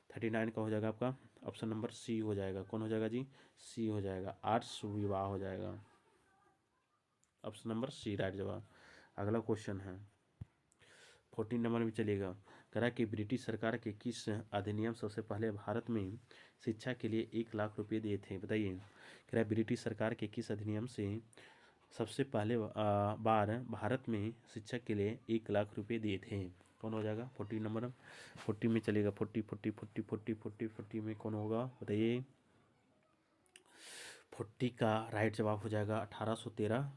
39 का हो जाएगा आपका ऑप्शन नंबर सी हो जाएगा। कौन हो जाएगा जी? सी हो जाएगा। आर्ट्स विवाह हो जाएगा। ऑप्शन नंबर सी राइट जवाब। अगला क्वेश्चन है 14 नंबर में चलेगा। कह रहा है कि ब्रिटिश सरकार के किस अधिनियम सबसे पहले भारत में शिक्षा के लिए 1 लाख रुपए दिए थे? बताइए। कह रहा है ब्रिटिश सरकार के किस अधिनियम से सबसे पहले बार भारत में शिक्षा के लिए 1 लाख रुपए दिए थे? कौन हो जाएगा? 14 नंबर। 40 में चलेगा। 40 में कौन होगा? बताइए। 40 का राइट जवाब हो जाएगा 1813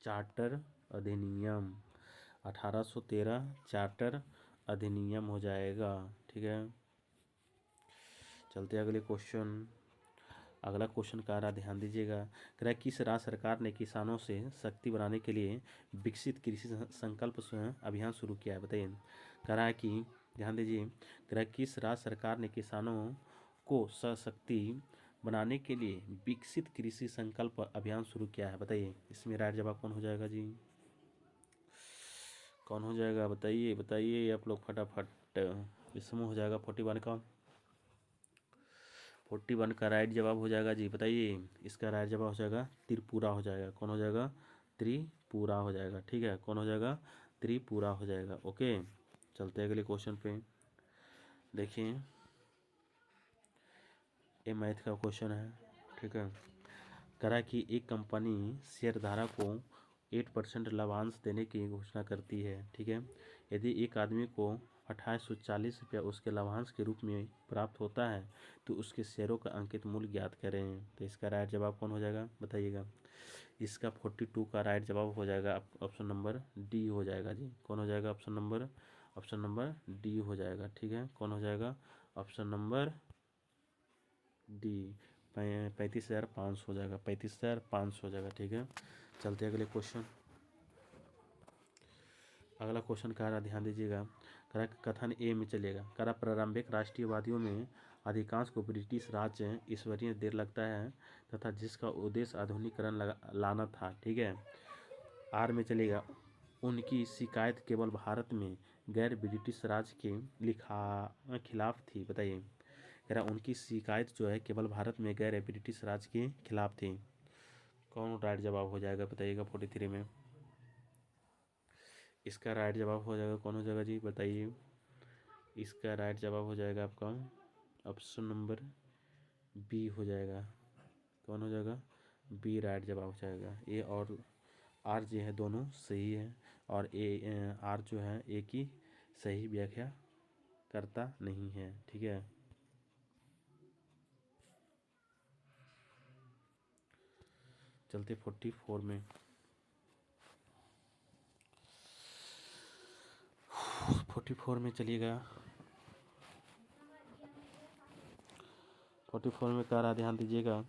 चार्टर अधिनियम। 1813 चार्टर अधिनियम हो जाएगा। ठीक है, चलते अगले क्वेश्चन। अगला क्वेश्चन का रहा, ध्यान दीजिएगा। कह रहा है किस राज्य सरकार ने किसानों से शक्ति बनाने के लिए विकसित कृषि संकल्प अभियान शुरू किया है? बताइए। कह रहा है कि ध्यान दीजिए। कह रहा है किस राज्य सरकार ने किसानों को सशक्ति बनाने के लिए विकसित कृषि संकल्प अभियान शुरू किया है? बताइए। इसमें राइट जवाब कौन हो जाएगा जी? कौन हो जाएगा? बताइए, बताइए आप लोग फटाफट। इसमें हो जाएगा 41 का। 41 का राइट जवाब हो जाएगा जी, बताइए। इसका राइट जवाब हो जाएगा त्रिपुरा हो जाएगा। कौन हो जाएगा? त्रिपुरा हो जाएगा। ठीक है, कौन हो जाएगा? त्रिपुरा हो जाएगा। ओके, चलते हैं अगले क्वेश्चन पे। देखिए, ये मैथ का क्वेश्चन है। ठीक है, करा कि एक कंपनी शेयरधारक को 8% लाभांश देने की घोषणा करती है। ठीक है, यदि एक आदमी को 2840 रुपया उसके लाभांश के रूप में प्राप्त होता है तो उसके शेयरों का अंकित मूल्य ज्ञात करें। तो इसका राइट जवाब कौन हो जाएगा? बताइएगा। इसका 42 का राइट जवाब हो जाएगा ऑप्शन नंबर डी हो जाएगा जी। कौन हो जाएगा? ऑप्शन नंबर डी हो जाएगा। ठीक है, कौन हो जाएगा? Option number D. 35,500 हो जाएगा। 35,500 हो जाएगा। ठीक है, चलते अगले क्वेश्चन। अगला क्वेश्चन कह रहा, ध्यान दीजिएगा। कह रहा कथन ए में चलेगा। कह रहा प्रारंभिक राष्ट्रीयवादियों में अधिकांश को ब्रिटिश राज्य ईश्वरीय देर लगता है तथा जिसका उद्देश्य आधुनिकीकरण लाना था। ठीक है, आर में चलेगा। उनकी शिकायत केवल भारत में गैर ब्रिटिश राज के खिलाफ थी। बताइए। कह रहा उनकी शिकायत जो है केवल भारत में गैर ब्रिटिश राज के खिलाफ थी। कौन राइट जवाब हो जाएगा? बताइएगा। 43 में इसका राइट जवाब हो जाएगा। कौन हो जाएगा जी? बताइए। इसका राइट जवाब हो जाएगा आपका ऑप्शन नंबर बी हो जाएगा। कौन हो जाएगा? बी राइट जवाब हो जाएगा। ए और आर जो है दोनों सही है और ए आर जो है ए की सही व्याख्या करता नहीं है। ठीक है, चलते 44 में। 44 में चलिएगा। 44 में कह रहा, ध्यान दीजिएगा।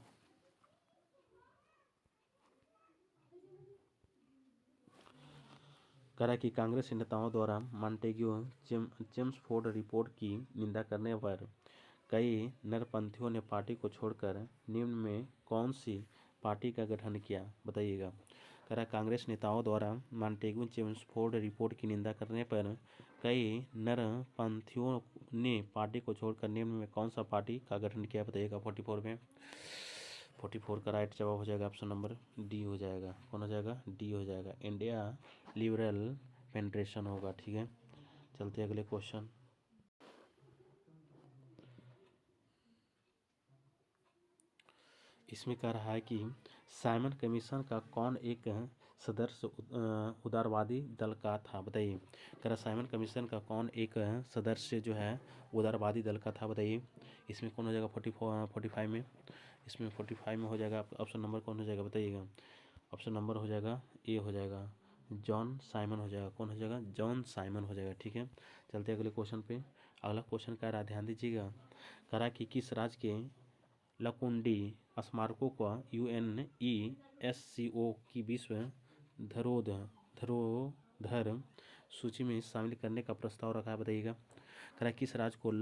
कह रहा कि कांग्रेस नेताओं द्वारा मॉन्टेग्यू चेम्सफोर्ड रिपोर्ट की निंदा करने पर कई नरपंथियों ने पार्टी को छोड़कर निम्न में कौन सी पार्टी का गठन किया? बताइएगा। कह रहा कांग्रेस नेताओं द्वारा मॉन्टेग्यू चेम्सफोर्ड रिपोर्ट की निंदा करने पर कई नरपंथियों ने पार्टी को छोड़कर निम्न में कौन सा पार्टी का गठन किया? बताइएगा। 44 का राइट जवाब हो जाएगा ऑप्शन नंबर डी हो जाएगा। कौन हो जाएगा? डी हो जाएगा। इंडिया लिबरल फेडरेशन होगा। ठीक है, चलते अगले क्वेश्चन। इसमें कह रहा है कि साइमन कमीशन का कौन एक सदस्य उदारवादी दल का था, बताइए। कह रहा साइमन कमीशन का कौन एक सदस्य जो है उदारवादी दल का था, बताइए। इसमें कौन हो जाएगा 45 में? इसमें 45 में हो जाएगा ऑप्शन नंबर कौन हो जाएगा, बताइएगा। ऑप्शन नंबर हो जाएगा ए हो जाएगा, जॉन साइमन हो जाएगा। कौन हो जाएगा? जॉन साइमन हो जाएगा। ठीक है, चलते अगले क्वेश्चन पे। अगला क्वेश्चन कह रहा है, ध्यान दीजिएगा। कह रहा कि किस राज्य के लकुंडी स्मारकों का UNESCO की विश्व धरोहर सूची में शामिल करने का प्रस्ताव रखा है, बताइएगा। कह रहा किस राज्य को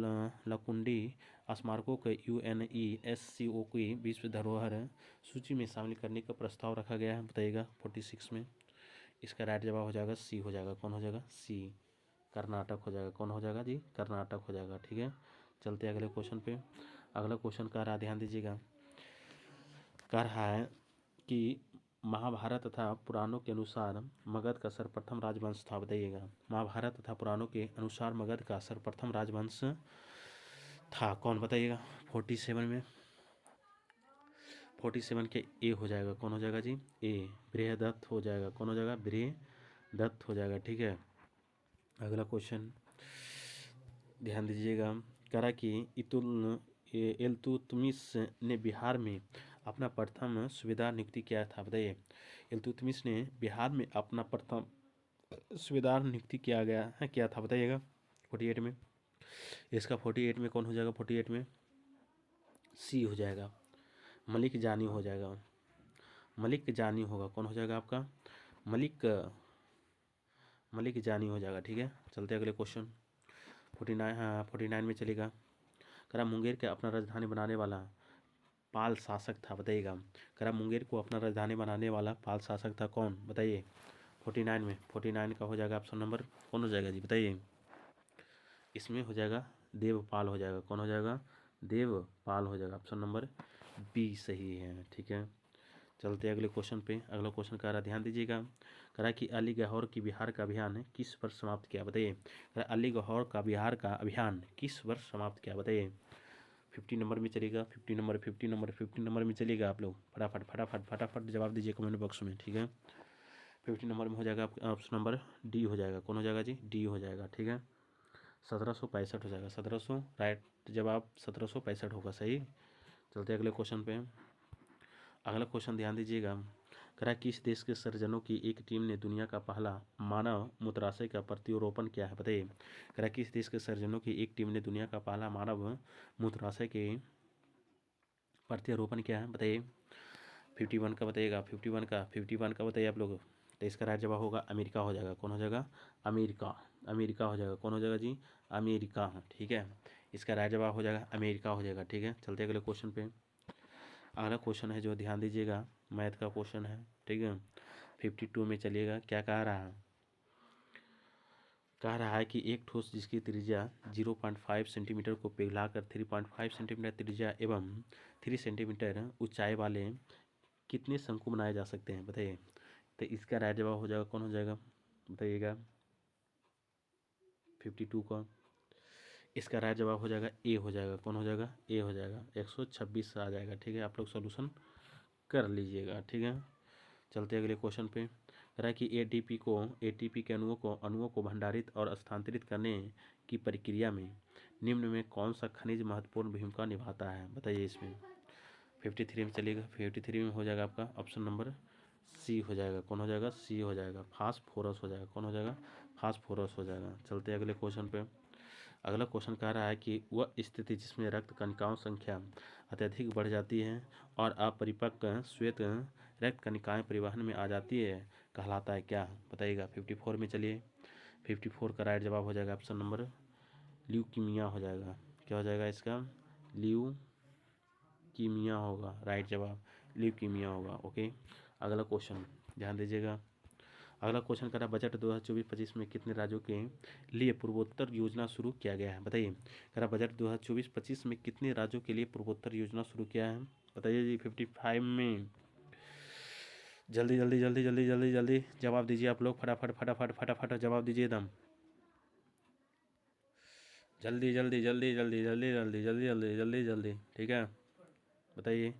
लकुंडी स्मारकों के UNESCO की विश्व धरोहर सूची में शामिल करने का प्रस्ताव रखा गया है, बताइएगा 46 में। इसका राइट जवाब हो जाएगा सी हो जाएगा। कौन हो जाएगा? सी, कर्नाटक हो जाएगा। कौन हो जाएगा जी? कर्नाटक हो जाएगा। ठीक है, चलते अगले क्वेश्चन पे। अगला क्वेश्चन कह रहा है, ध्यान दीजिएगा। कह रहा है कि महाभारत तथा पुराणों के अनुसार मगध का सर्वप्रथम राजवंश था, बताइएगा। महाभारत तथा पुराणों के अनुसार मगध का सर्वप्रथम राजवंश था कौन, बताइएगा। 47 में 47 के ए हो जाएगा। कौन हो जाएगा जी? ए, बृहदत्त हो जाएगा। कौन हो जाएगा? बृहदत्त हो जाएगा। ठीक है, अगला क्वेश्चन ध्यान दीजिएगा। कह रहा कि इल्तुतमिश ने बिहार में अपना प्रथम सूबेदार नियुक्ति किया था, बताइए। इल्तुतमिश ने बिहार में अपना प्रथम सूबेदार नियुक्ति किया था, बताइएगा 48 में। इसका 48 में कौन हो जाएगा? 48 में सी हो जाएगा, मलिक जानी हो जाएगा। मलिक जानी होगा। कौन हो जाएगा आपका? मलिक जानी हो जाएगा। ठीक है, चलते अगले क्वेश्चन 49 में चलेगा। करा मुंगेर के अपना राजधानी बनाने वाला पाल शासक था, बताइएगा। करा मुंगेर को अपना राजधानी बनाने वाला पाल शासक था कौन, बताइए। 49 में 49 का हो जाएगा ऑप्शन नंबर कौन हो जाएगा जी, बताइए। इसमें हो जाएगा देवपाल हो जाएगा। कौन हो जाएगा? देवपाल हो जाएगा। ऑप्शन नंबर बी सही है। ठीक है, चलते अगले क्वेश्चन पे। अगला क्वेश्चन कह रहा ध्यान दीजिएगा। कह रहा कि अली गहौर की बिहार का अभियान किस वर्ष समाप्त किया, बताइए। कह रहा अली गहौर का बिहार का अभियान किस वर्ष समाप्त किया, बताइए। 50 नंबर में चलेगा। 50 नंबर में चलेगा। आप लोग फटाफट फटाफट फटाफट जवाब दीजिए कमेंट बॉक्स में। ठीक है, 50 नंबर में हो जाएगा ऑप्शन नंबर डी हो जाएगा। कौन हो जाएगा जी? डी हो जाएगा। ठीक है, 1765 हो जाएगा। 1700 राइट जवाब 1765 होगा। सही, चलते अगले क्वेश्चन पे। अगला क्वेश्चन ध्यान दीजिएगा। कह रहा किस देश के सर्जनों की एक टीम ने दुनिया का पहला मानव मूत्राशय का प्रत्यारोपण किया है, बताइए। कह रहा किस देश के सर्जनों की एक टीम ने दुनिया का पहला मानव मूत्राशय के प्रत्यारोपण किया है, बताइए। 51 का बताइएगा। 51 का बताइए आप लोग। तो इसका राइट जवाब होगा अमेरिका हो जाएगा। कौन हो जाएगा? अमेरिका। अमेरिका हो जाएगा। कौन हो जाएगा जी? अमेरिका। ठीक है, इसका राइट जवाब हो जाएगा अमेरिका हो जाएगा। ठीक है, चलते अगले क्वेश्चन पे। अगला क्वेश्चन है जो ध्यान दीजिएगा, मैथ का क्वेश्चन है। ठीक है, 52 में चलिएगा। क्या कह रहा है? कह रहा है कि एक ठोस जिसकी त्रिज्या 0.5 सेंटीमीटर को पिघलाकर 3.5 सेंटीमीटर त्रिज्या एवं 3 सेंटीमीटर ऊंचाई वाले कितने शंकु बनाए जा सकते हैं, बताइए। तो इसका राइट जवाब हो जाएगा कौन हो जाएगा, बताइएगा। 52 का इसका राइट जवाब हो जाएगा ए हो जाएगा। कौन हो जाएगा? ए हो जाएगा। 126 आ जाएगा। ठीक है, आप लोग सोल्यूशन कर लीजिएगा। ठीक है, चलते अगले क्वेश्चन पे। कह रहा है कि एटीपी के अणुओं को भंडारित और स्थानांतरित करने की प्रक्रिया में निम्न में कौन सा खनिज महत्वपूर्ण भूमिका निभाता है, बताइए। इसमें 53 में चलिएगा। 53 में हो जाएगा आपका ऑप्शन नंबर सी हो जाएगा। कौन हो जाएगा? सी हो जाएगा, फास्फोरस हो जाएगा। कौन हो जाएगा? फास्फोरस हो जाएगा। चलते अगले क्वेश्चन पे। अगला क्वेश्चन कह रहा है कि वह स्थिति जिसमें रक्त कणिकाओं संख्या अत्यधिक बढ़ जाती है और अपरिपक्व श्वेत रक्त कणिकाएं परिवहन में आ जाती है कहलाता है क्या, बताइएगा। 54 में चलिए। 54 का राइट जवाब हो जाएगा ऑप्शन नंबर ल्यूकीमिया हो जाएगा। क्या हो जाएगा इसका? ल्यूकीमिया होगा। राइट जवाब ल्यूकीमिया होगा। ओके, अगला क्वेश्चन ध्यान दीजिएगा। अगला क्वेश्चन कर रहा है बजट 2024-25 में कितने राज्यों के लिए पूर्वोत्तर योजना शुरू किया गया है, बताइए। कह रहा बजट 2024-25 में कितने राज्यों के लिए पूर्वोत्तर योजना शुरू किया है, बताइए जी 55 में। जल्दी जल्दी जल्दी जल्दी जल्दी जल्दी जवाब दीजिए आप लोग, फटाफट फटाफट फटाफट जवाब दीजिए एकदम, जल्दी जल्दी जल्दी जल्दी जल्दी जल्दी जल्दी जल्दी जल्दी जल्दी, ठीक है बताइए।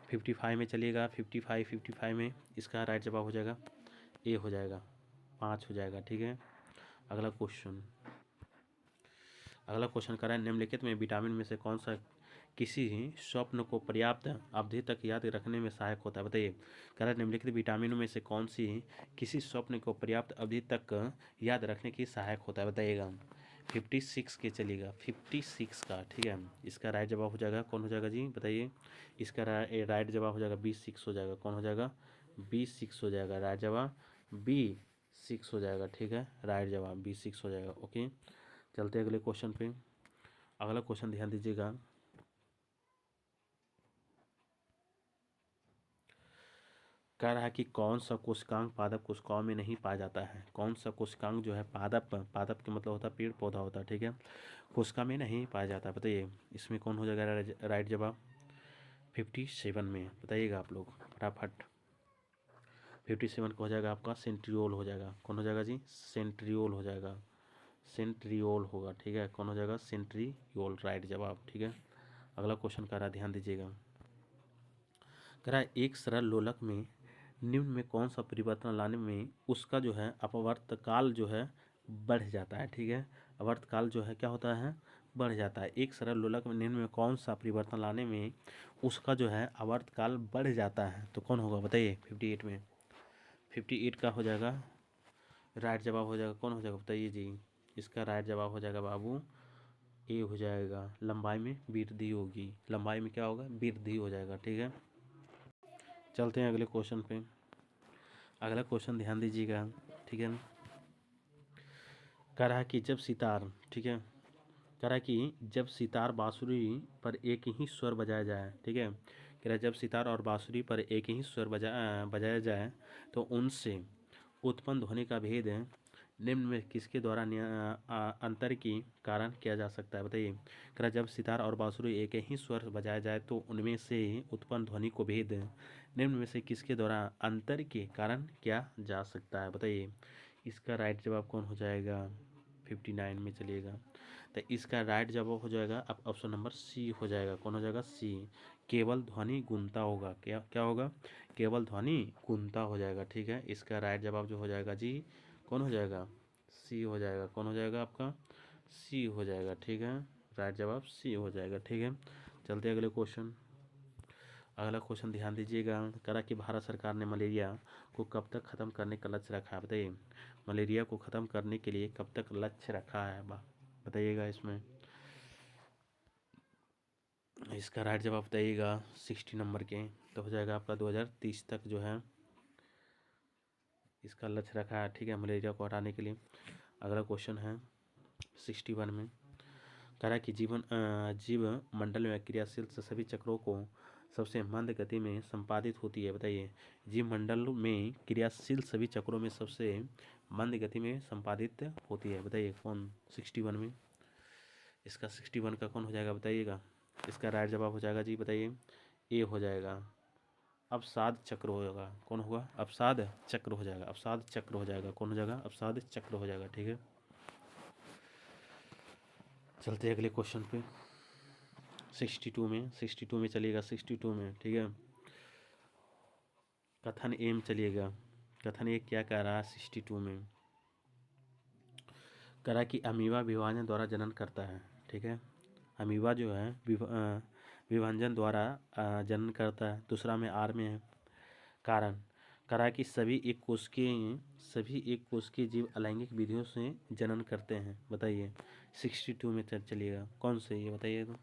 55 में चलिएगा, 55 में इसका राइट जवाब हो जाएगा ए हो जाएगा, 5 हो जाएगा, ठीक है। अगला क्वेश्चन कर रहा है निम्नलिखित में विटामिन में से कौन सा किसी स्वप्न को पर्याप्त अवधि तक याद रखने में सहायक होता है, बताइए। कह रहा है निम्नलिखित विटामिनों में से कौन सी किसी स्वप्न को पर्याप्त अवधि तक याद रखने की सहायक होता है, बताइएगा। 56 के चलिएगा, 56 का, ठीक है। इसका राइट जवाब हो जाएगा, कौन हो जाएगा जी बताइए। इसका राइट जवाब हो जाएगा B6 हो जाएगा, कौन हो जाएगा B6 हो जाएगा, राइट जवाब B6 हो जाएगा, ठीक है। राइट जवाब B6 हो जाएगा, ओके। चलते हैं अगले क्वेश्चन पे। अगला क्वेश्चन ध्यान दीजिएगा, कह रहा है कि कौन सा कोशिकांग पादप कोशिकाओं में नहीं पाया जाता है। कौन सा कोशिकांग जो है पादप का मतलब होता है पेड़ पौधा होता है, ठीक है, कोशिका में नहीं पाया जाता, बताइए। इसमें कौन हो जाएगा राइट जवाब 57 में, बताइएगा आप लोग फटाफट। 57 का हो जाएगा आपका सेंट्रियोल हो जाएगा, कौन हो जाएगा जी सेंट्रियोल हो जाएगा, सेंट्रियोल होगा, ठीक है। कौन हो जाएगा सेंट्रियोल, राइट जवाब, ठीक है। अगला क्वेश्चन कर रहा है, ध्यान दीजिएगा, कह रहा है एक सरल लोलक में निम्न में कौन सा परिवर्तन लाने में उसका जो है अपवर्तकाल जो है बढ़ जाता है, ठीक है। अपवर्तकाल जो है क्या होता है बढ़ जाता है। एक सरल लोलक में निम्न में कौन सा परिवर्तन लाने में उसका जो है आवर्तकाल बढ़ जाता है, तो कौन होगा बताइए। 58 में, 58 का हो जाएगा राइट जवाब हो जाएगा, कौन हो जाएगा बताइए जी। इसका राइट जवाब हो जाएगा बाबू ए हो जाएगा, लंबाई में वृद्धि होगी, लंबाई में क्या होगा वृद्धि हो जाएगा, ठीक है। चलते हैं अगले क्वेश्चन पे। अगला क्वेश्चन ध्यान दीजिएगा, ठीक है। कह रहा है कि जब सितार, ठीक है, कह रहा है कि जब सितार बांसुरी पर एक ही स्वर बजाया जाए, ठीक है, कह रहा है जब सितार और बांसुरी पर एक ही स्वर बजाया जाए तो उनसे उत्पन्न ध्वनि का भेद निम्न में किसके द्वारा अंतर की कारण किया जा सकता है, बताइए। कह रहा है जब सितार और बांसुरी एक ही स्वर बजाया जाए तो उनमें से उत्पन्न ध्वनि को भेद निम्न में से किसके द्वारा अंतर के कारण किया जा सकता है, बताइए। इसका राइट जवाब कौन हो जाएगा 59 में चलिएगा, तो इसका राइट जवाब हो जाएगा अब ऑप्शन नंबर सी हो जाएगा, कौन हो जाएगा सी, केवल ध्वनि गुणता होगा, क्या क्या होगा केवल ध्वनि गुणता हो जाएगा, ठीक है। इसका राइट जवाब जो हो जाएगा जी कौन हो जाएगा सी हो जाएगा, कौन हो जाएगा आपका सी हो जाएगा, ठीक है। राइट जवाब सी हो जाएगा, ठीक है। चलते अगले क्वेश्चन। अगला क्वेश्चन ध्यान दीजिएगा, करा कि भारत सरकार ने मलेरिया को कब तक खत्म करने का लक्ष्य रखा है, बताइए। मलेरिया को खत्म करने के लिए कब तक लक्ष्य रखा है बताइएगा। इसमें इसका राइट जवाब बताइएगा 60 नंबर के, तो हो जाएगा आपका 2030 तक जो है इसका लक्ष्य रखा है, ठीक है, मलेरिया को हटाने के लिए। अगला क्वेश्चन है 61 में, कह रहा है कि जीव मंडल में क्रियाशील सभी चक्रों को सबसे मंद गति में संपादित होती है, बताइए। जीव मंडल में क्रियाशील सभी चक्रों में सबसे मंद गति में संपादित होती है, बताइए कौन 61 में। इसका 61 का कौन हो जाएगा बताइएगा। इसका राइट जवाब हो जाएगा जी बताइए ए हो जाएगा, अवसाद चक्र होगा, कौन होगा अवसाद चक्र हो जाएगा, अवसाद चक्र हो जाएगा, कौन हो जाएगा अवसाद चक्र हो जाएगा, ठीक है। चलते हैं अगले क्वेश्चन पे 62 में चलिएगा, 62 में, ठीक है। कथन एम चलिएगा, कथन ए क्या कह रहा है 62 में, कह रहा है कि अमीबा विभाजन द्वारा जनन करता है, ठीक है। अमीबा जो है विभाजन द्वारा जनन करता है। दूसरा में आर में है कारण, कह रहा है कि सभी एक कोश के जीव अलैंगिक विधियों से जनन करते हैं, बताइए। 62 में चलिएगा, कौन से ये बताइए तो।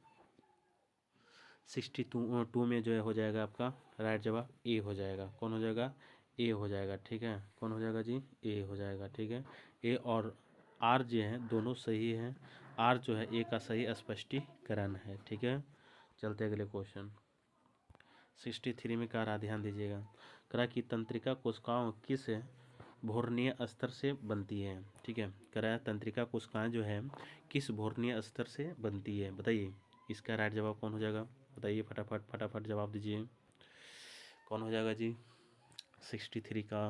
62 में जो है हो जाएगा आपका राइट जवाब ए हो जाएगा, कौन हो जाएगा ए हो जाएगा, ठीक है। कौन हो जाएगा जी ए हो जाएगा, ठीक है। ए और आर जो है दोनों सही हैं, आर जो है ए का सही स्पष्टीकरण है, ठीक है। चलते अगले क्वेश्चन 63 में कह रहा ध्यान दीजिएगा, कह रहा कि तंत्रिका कोशिकाओं किस भोरनीय स्तर से बनती है, ठीक है। कह रहा है तंत्रिका कोशिकाएं जो है किस भोरनीय स्तर से बनती है, बताइए। इसका राइट जवाब कौन हो जाएगा बताइए फटाफट फटाफट जवाब दीजिए। कौन हो जाएगा जी 63 का?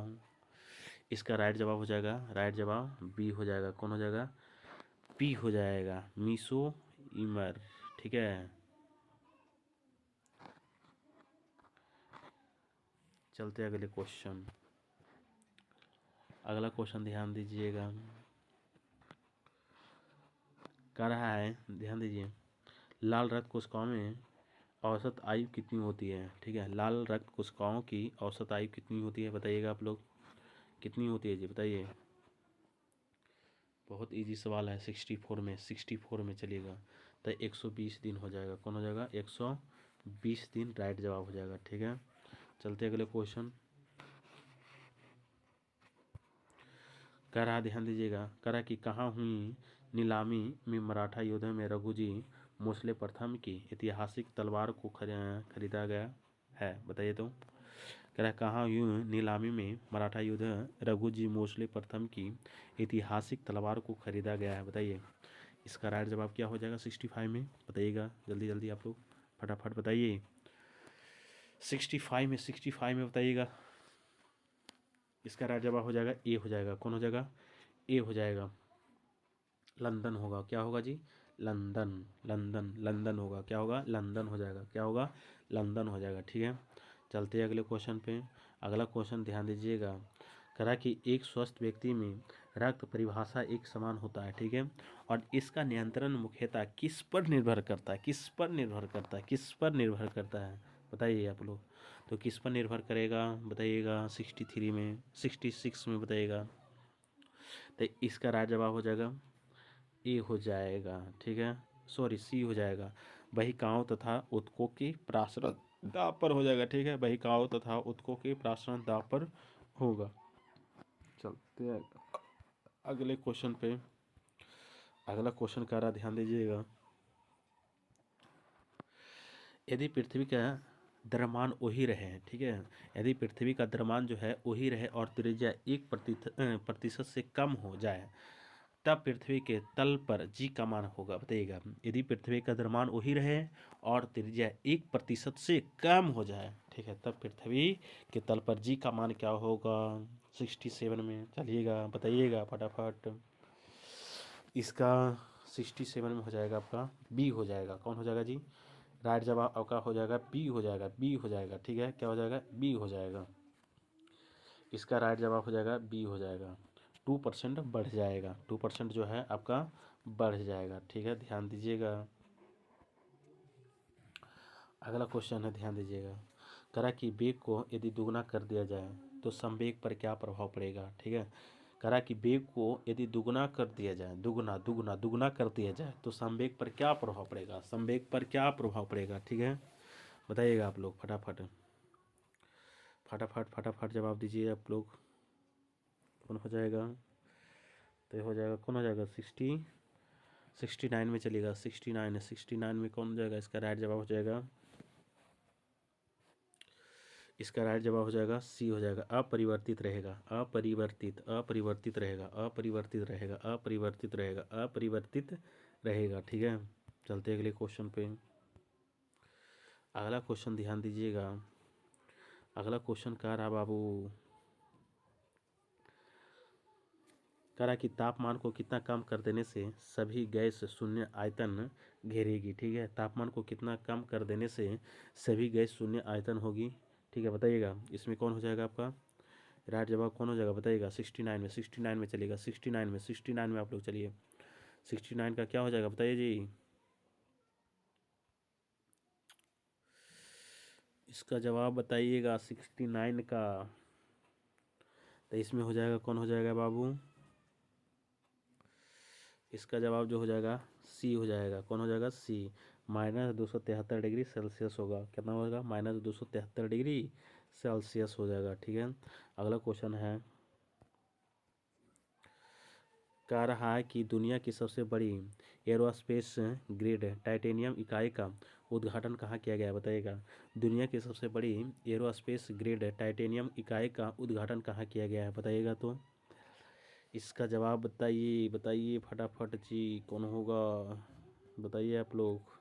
इसका राइट जवाब हो जाएगा, राइट जवाब बी हो जाएगा। कौन हो जाएगा? पी हो जाएगा, मीसो इमर। ठीक है, चलते अगले क्वेश्चन। अगला क्वेश्चन ध्यान दीजिएगा, कह रहा है, ध्यान दीजिए, लाल रक्त कोशिकाओं में औसत आयु कितनी होती है? ठीक है, लाल रक्त कोशिकाओं की औसत आयु कितनी होती है बताइएगा आप लोग, कितनी होती है जी बताइए। बहुत इजी सवाल है। 64 में चलिएगा तो 120 दिन हो जाएगा। कौन हो जाएगा? 120 दिन राइट जवाब हो जाएगा। ठीक है, चलते अगले क्वेश्चन। कह रहा, ध्यान दीजिएगा, कह रहा कि कहाँ हुई नीलामी में मराठा योद्धा में रघुजी भोसले प्रथम की ऐतिहासिक तलवार को खरीदा गया है? बताइए तो। कह रहा कहाँ हुई नीलामी में मराठा योद्धा रघुजी भोसले प्रथम की ऐतिहासिक तलवार को खरीदा गया है? बताइए, इसका राइट जवाब क्या हो जाएगा 65 में? बताइएगा जल्दी जल्दी आप लोग फटाफट बताइए। 65 में बताइएगा। इसका राइट जवाब हो जाएगा ए हो जाएगा। कौन हो जाएगा? ए हो जाएगा, लंदन होगा। क्या होगा जी? लंदन, लंदन, लंदन होगा। क्या होगा? लंदन हो जाएगा। क्या होगा? लंदन हो जाएगा। ठीक है, चलते हैं अगले क्वेश्चन पे। अगला क्वेश्चन ध्यान दीजिएगा, करा कि एक स्वस्थ व्यक्ति में रक्त परिभाषा एक समान होता है। ठीक है, और इसका नियंत्रण मुख्यतः किस पर निर्भर करता है? किस पर निर्भर करता है? किस पर निर्भर करता है? बताइए आप लोग। तो किस पर निर्भर करेगा बताइएगा? 63 में, 66 में बताइएगा। तो इसका राइट जवाब हो जाएगा ए हो जाएगा। ठीक है, सॉरी सी हो जाएगा, बहिकाओं तथा उत्कों के प्रासरण दाब पर हो जाएगा। ठीक है, बहिकाओं तथा उत्कों के प्रासरण दाब पर होगा। चलते हैं अगले क्वेश्चन पे। अगला क्वेश्चन कह रहा, ध्यान दीजिएगा, यदि पृथ्वी का द्रव्यमान वही रहे, ठीक है, यदि पृथ्वी का द्रव्यमान जो है वही रहे और त्रिज्या 1% से कम हो जाए, तब पृथ्वी के तल पर जी का मान होगा। बताइएगा, यदि पृथ्वी का द्रव्यमान वही रहे और त्रिज्या 1% से कम हो जाए, ठीक है, तब पृथ्वी के तल पर जी का मान क्या होगा 67 में? चलिएगा बताइएगा फटाफट। इसका 67 में हो जाएगा आपका बी हो जाएगा। कौन हो जाएगा जी? राइट जवाब आपका हो जाएगा बी हो जाएगा, बी हो जाएगा। ठीक है, क्या हो जाएगा? बी हो जाएगा। इसका राइट जवाब हो जाएगा बी हो जाएगा। 2% बढ़ जाएगा, 2% जो है आपका बढ़ जाएगा। ठीक है, ध्यान दीजिएगा। अगला क्वेश्चन है, ध्यान दीजिएगा, करा कि वेग को यदि दुगना कर दिया जाए तो संवेग पर क्या प्रभाव पड़ेगा? ठीक है, करा कि वेग को यदि दुगना कर दिया जाए, दुगना दुगना दुगना कर दिया जाए तो संवेग पर क्या प्रभाव पड़ेगा? संवेग पर क्या प्रभाव पड़ेगा? ठीक है, बताइएगा आप लोग फटाफट फटाफट फटाफट जवाब दीजिए आप लोग। कौन हो जाएगा? तो ये हो जाएगा, कौन हो जाएगा? 69 में चलेगा। 69 में कौन हो जाएगा? इसका राइट जवाब हो जाएगा, इसका राइट जवाब हो जाएगा सी हो जाएगा, अपरिवर्तित रहेगा, अपरिवर्तित, अपरिवर्तित रहेगा, अपरिवर्तित रहेगा, अपरिवर्तित रहेगा, अपरिवर्तित रहेगा। ठीक है, चलते अगले क्वेश्चन पे। अगला क्वेश्चन ध्यान दीजिएगा, अगला क्वेश्चन कह रहा बाबू, कह रहा कि तापमान को कितना कम कर देने से सभी गैस शून्य आयतन घेरेगी? ठीक है, तापमान को कितना कम कर देने से सभी गैस शून्य आयतन होगी? ठीक है, बताइएगा इसमें कौन हो जाएगा आपका राइट जवाब? कौन हो जाएगा बताइएगा? 69 में चलेगा। 69 में आप लोग चलिए। 69 का क्या हो जाएगा बताइए जी? इसका जवाब बताइएगा 69 का। तो इसमें हो जाएगा, कौन हो जाएगा बाबू? इसका जवाब जो हो जाएगा सी हो जाएगा। कौन हो जाएगा? सी, -273 डिग्री सेल्सियस होगा। कितना होगा? -273 डिग्री सेल्सियस हो जाएगा। ठीक है, अगला क्वेश्चन है, कह रहा है कि दुनिया की सबसे बड़ी एरोस्पेस ग्रेड टाइटेनियम इकाई का उद्घाटन कहाँ किया गया? बताइएगा, दुनिया की सबसे बड़ी एरोस्पेस ग्रेड टाइटेनियम इकाई का उद्घाटन कहाँ किया गया है? बताइएगा तो। इसका जवाब बताइए, बताइए फटाफट जी, कौन होगा बताइए आप लोग।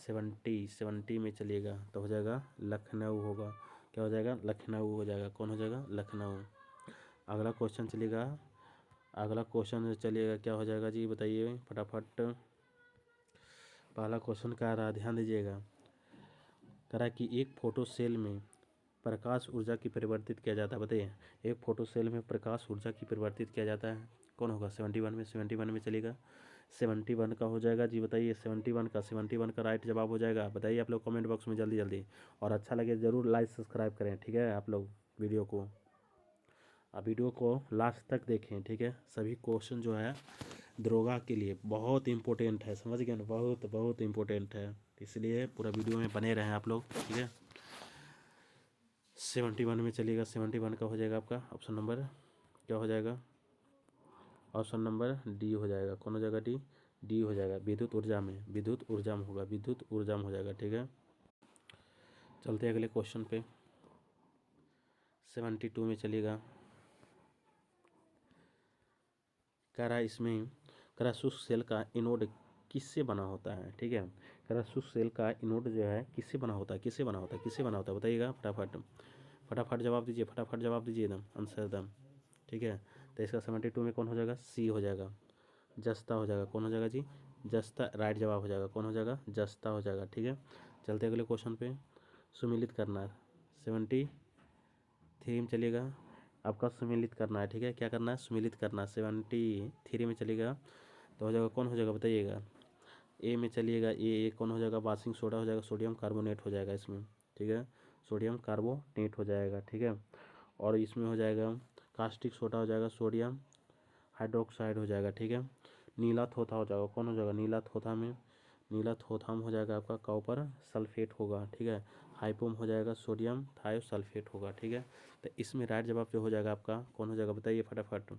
70 में चलिएगा तो हो जाएगा लखनऊ होगा। क्या हो जाएगा? लखनऊ हो जाएगा। कौन हो जाएगा? लखनऊ। अगला क्वेश्चन चलिएगा, अगला क्वेश्चन चलिएगा, क्या हो जाएगा जी बताइए फटाफट। पहला क्वेश्चन क्या आ रहा है, ध्यान दीजिएगा। कह रहा है कि एक फोटो सेल में प्रकाश ऊर्जा की परिवर्तित किया जाता है। बताइए, एक फोटो सेल में प्रकाश ऊर्जा की परिवर्तित किया जाता है। कौन होगा? 71 में। 71 में चलेगा। 71 का हो जाएगा जी बताइए। 71 का राइट जवाब हो जाएगा। बताइए आप लोग कमेंट बॉक्स में जल्दी जल्दी। और अच्छा लगे ज़रूर लाइक सब्सक्राइब करें, ठीक है। आप लोग वीडियो को लास्ट तक देखें, ठीक है। सभी क्वेश्चन जो है दरोगा के लिए बहुत इंपॉर्टेंट है, समझ गए ना, बहुत बहुत इंपॉर्टेंट है, इसलिए पूरा वीडियो में बने रहें आप लोग, ठीक है। 71 में चलिएगा। 71 का हो जाएगा आपका ऑप्शन नंबर, क्या हो जाएगा? ऑप्शन नंबर डी हो जाएगा। कौन हो जाएगा? डी हो जाएगा। विद्युत ऊर्जा में, विद्युत ऊर्जा में होगा, विद्युत ऊर्जा में हो जाएगा, ठीक है। चलते हैं अगले क्वेश्चन पे। 72 में चलिएगा। कह रहा है इसमें, कह रहा शुष्क सेल का इनोड किससे बना होता है, ठीक है। कह रहा शुष्क सेल का इनोड जो है किससे बना होता है, किससे बना होता है, किससे बना होता है बताइएगा फटाफट। फटाफट जवाब दीजिए, फटाफट जवाब दीजिए एकदम आंसर एकदम, ठीक है। तो इसका 72 में कौन हो जाएगा? सी हो जाएगा, जस्ता हो जाएगा। कौन हो जाएगा जी? जस्ता राइट जवाब हो जाएगा। कौन हो जाएगा? जस्ता हो जाएगा, ठीक है। चलते अगले क्वेश्चन पे। सुमिलित करना है। 73 में चलिएगा, आपका सुमिलित करना है, ठीक है। क्या करना है? सुमिलित करना है। 73 में चलिएगा तो हो जाएगा, कौन हो जाएगा बताइएगा। ए में चलिएगा, ए कौन हो जाएगा? वाशिंग सोडा हो जाएगा, सोडियम कार्बोनेट हो जाएगा इसमें, ठीक है। सोडियम कार्बोनेट हो जाएगा, ठीक है। और इसमें हो जाएगा कास्टिक सोडा हो जाएगा, सोडियम हाइड्रोक्साइड हो जाएगा, ठीक है। नीला थोथा हो जाएगा। कौन हो जाएगा? नीला थोथा में, नीला थोथा में हो जाएगा आपका कॉपर सल्फेट होगा, ठीक है। हाइपोम हो जाएगा, सोडियम थायोसल्फेट होगा, ठीक है। तो इसमें राइट जवाब जो हो जाएगा आपका कौन हो जाएगा बताइए फटाफट।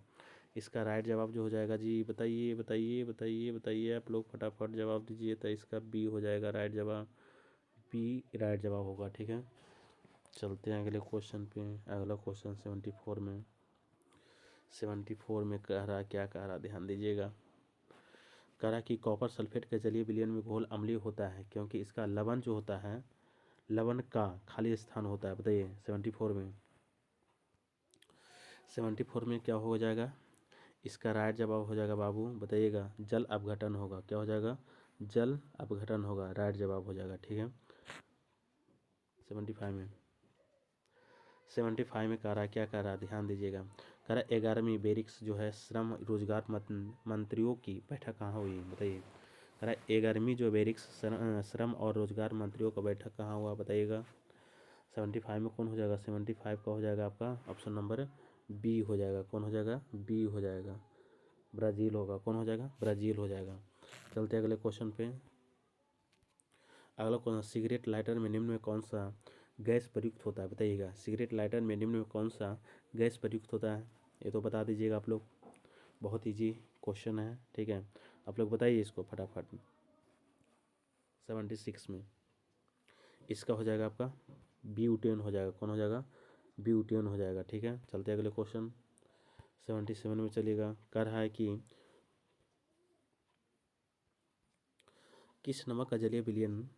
इसका राइट जवाब जो हो जाएगा जी बताइए बताइए बताइए बताइए आप लोग फटाफट जवाब दीजिए। तो इसका बी हो जाएगा राइट जवाब, बी राइट जवाब होगा, ठीक है। चलते हैं अगले क्वेश्चन पे। अगला क्वेश्चन 74 में, 74 में कह रहा, क्या कह रहा ध्यान दीजिएगा। कह रहा कि कॉपर सल्फेट के जलीय विलयन में घोल अम्लीय होता है क्योंकि इसका लवण जो होता है, लवण का खाली स्थान होता है। बताइए 74 में, 74 में क्या हो जाएगा? इसका राइट जवाब हो जाएगा बाबू बताइएगा, जल अपघटन होगा। क्या हो जाएगा? जल अपघटन होगा, राइट जवाब हो जाएगा, ठीक है। 75 में, 75 में कह रहा है, क्या कह रहा है ध्यान दीजिएगा। कह रहा 11वीं बेरिक्स जो है श्रम रोजगार मंत्रियों की बैठक कहाँ हुई बताइए। कह रहा 11वीं जो बेरिक्स श्रम और रोजगार मंत्रियों का बैठक कहाँ हुआ बताइएगा। 75 में कौन हो जाएगा? 75 का हो जाएगा आपका ऑप्शन नंबर बी हो जाएगा। कौन हो जाएगा? बी हो जाएगा, ब्राज़ील होगा। कौन हो जाएगा? ब्राज़ील हो जाएगा। चलते अगले क्वेश्चन पे। अगला क्वेश्चन, सिगरेट लाइटर में निम्न में कौन सा गैस प्रयुक्त होता है बताइएगा। सिगरेट लाइटर में निम्न में कौन सा गैस प्रयुक्त होता है, ये तो बता दीजिएगा आप लोग। बहुत ईजी क्वेश्चन है, ठीक है। आप लोग बताइए इसको फटाफट। 76 में इसका हो जाएगा आपका ब्यूटेन हो जाएगा। कौन हो जाएगा? ब्यूटेन हो जाएगा, ठीक है। चलते अगले क्वेश्चन 77 में चलिएगा। कह रहा है कि किस नमक का जलीय विलयन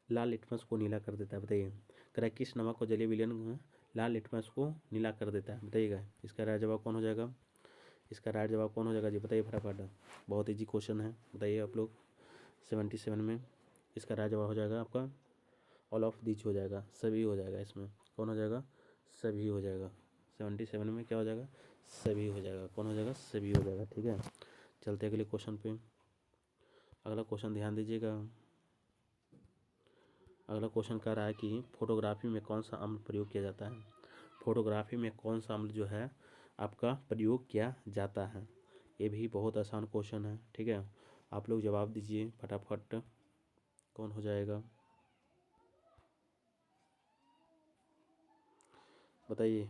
लाल लिटमस को नीला कर देता है बताइए। कह रहा है किस नमक को जलीय विलयन लाल लिटमस को नीला कर देता है बताइएगा। इसका राइट जवाब कौन हो जाएगा? इसका राइट जवाब कौन हो जाएगा जी बताइए फटाफट। बहुत ईजी क्वेश्चन है, बताइए आप लोग। 77 में इसका राइट जवाब हो जाएगा आपका ऑल ऑफ दीज हो जाएगा, सभी हो जाएगा इसमें। कौन हो जाएगा? सभी हो जाएगा। 77 में क्या हो जाएगा? सभी हो जाएगा। कौन हो जाएगा? सभी हो जाएगा, ठीक है। चलते अगले क्वेश्चन पे। अगला क्वेश्चन ध्यान दीजिएगा। अगला क्वेश्चन कह रहा है कि फोटोग्राफी में कौन सा अम्ल प्रयोग किया जाता है। फोटोग्राफी में कौन सा अम्ल जो है आपका प्रयोग किया जाता है। ये भी बहुत आसान क्वेश्चन है, ठीक है। आप लोग जवाब दीजिए फटाफट। कौन हो जाएगा बताइए।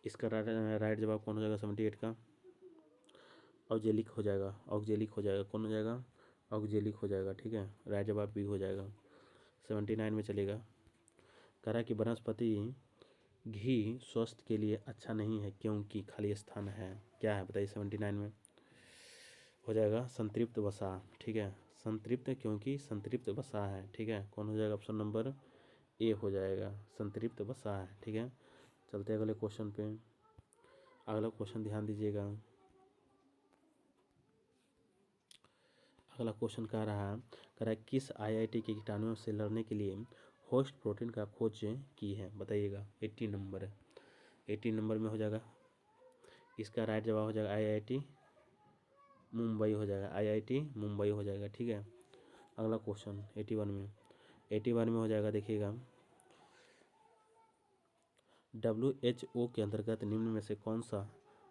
इसका राइट जवाब कौन हो जाएगा? 78 का ऑक्जेलिक हो जाएगा, ऑक्जेलिक हो जाएगा। कौन हो जाएगा? ऑक्जेलिक हो जाएगा, ठीक है। राइट जवाब भी हो जाएगा। 79 में चलेगा। कह रहा है कि वनस्पति घी स्वास्थ्य के लिए अच्छा नहीं है क्योंकि खाली स्थान है। क्या है बताइए? 79 में हो जाएगा संतृप्त वसा, ठीक है। संतृप्त, क्योंकि संतृप्त वसा है। ठीक है, कौन हो जाएगा? ऑप्शन नंबर ए हो जाएगा, संतृप्त वसा है। ठीक है, चलते हैं अगले क्वेश्चन पे। अगला क्वेश्चन ध्यान दीजिएगा। अगला क्वेश्चन कह रहा है, किस आईआईटी के कीटाणुओं से लड़ने के लिए होस्ट प्रोटीन का खोज की है? बताइएगा। 80 नंबर है, 80 नंबर में हो जाएगा। इसका राइट जवाब हो जाएगा आईआईटी मुंबई हो जाएगा, आईआईटी मुंबई हो जाएगा। ठीक है, अगला क्वेश्चन 81 में हो जाएगा। देखिएगा, WHO के अंतर्गत निम्न में से कौन सा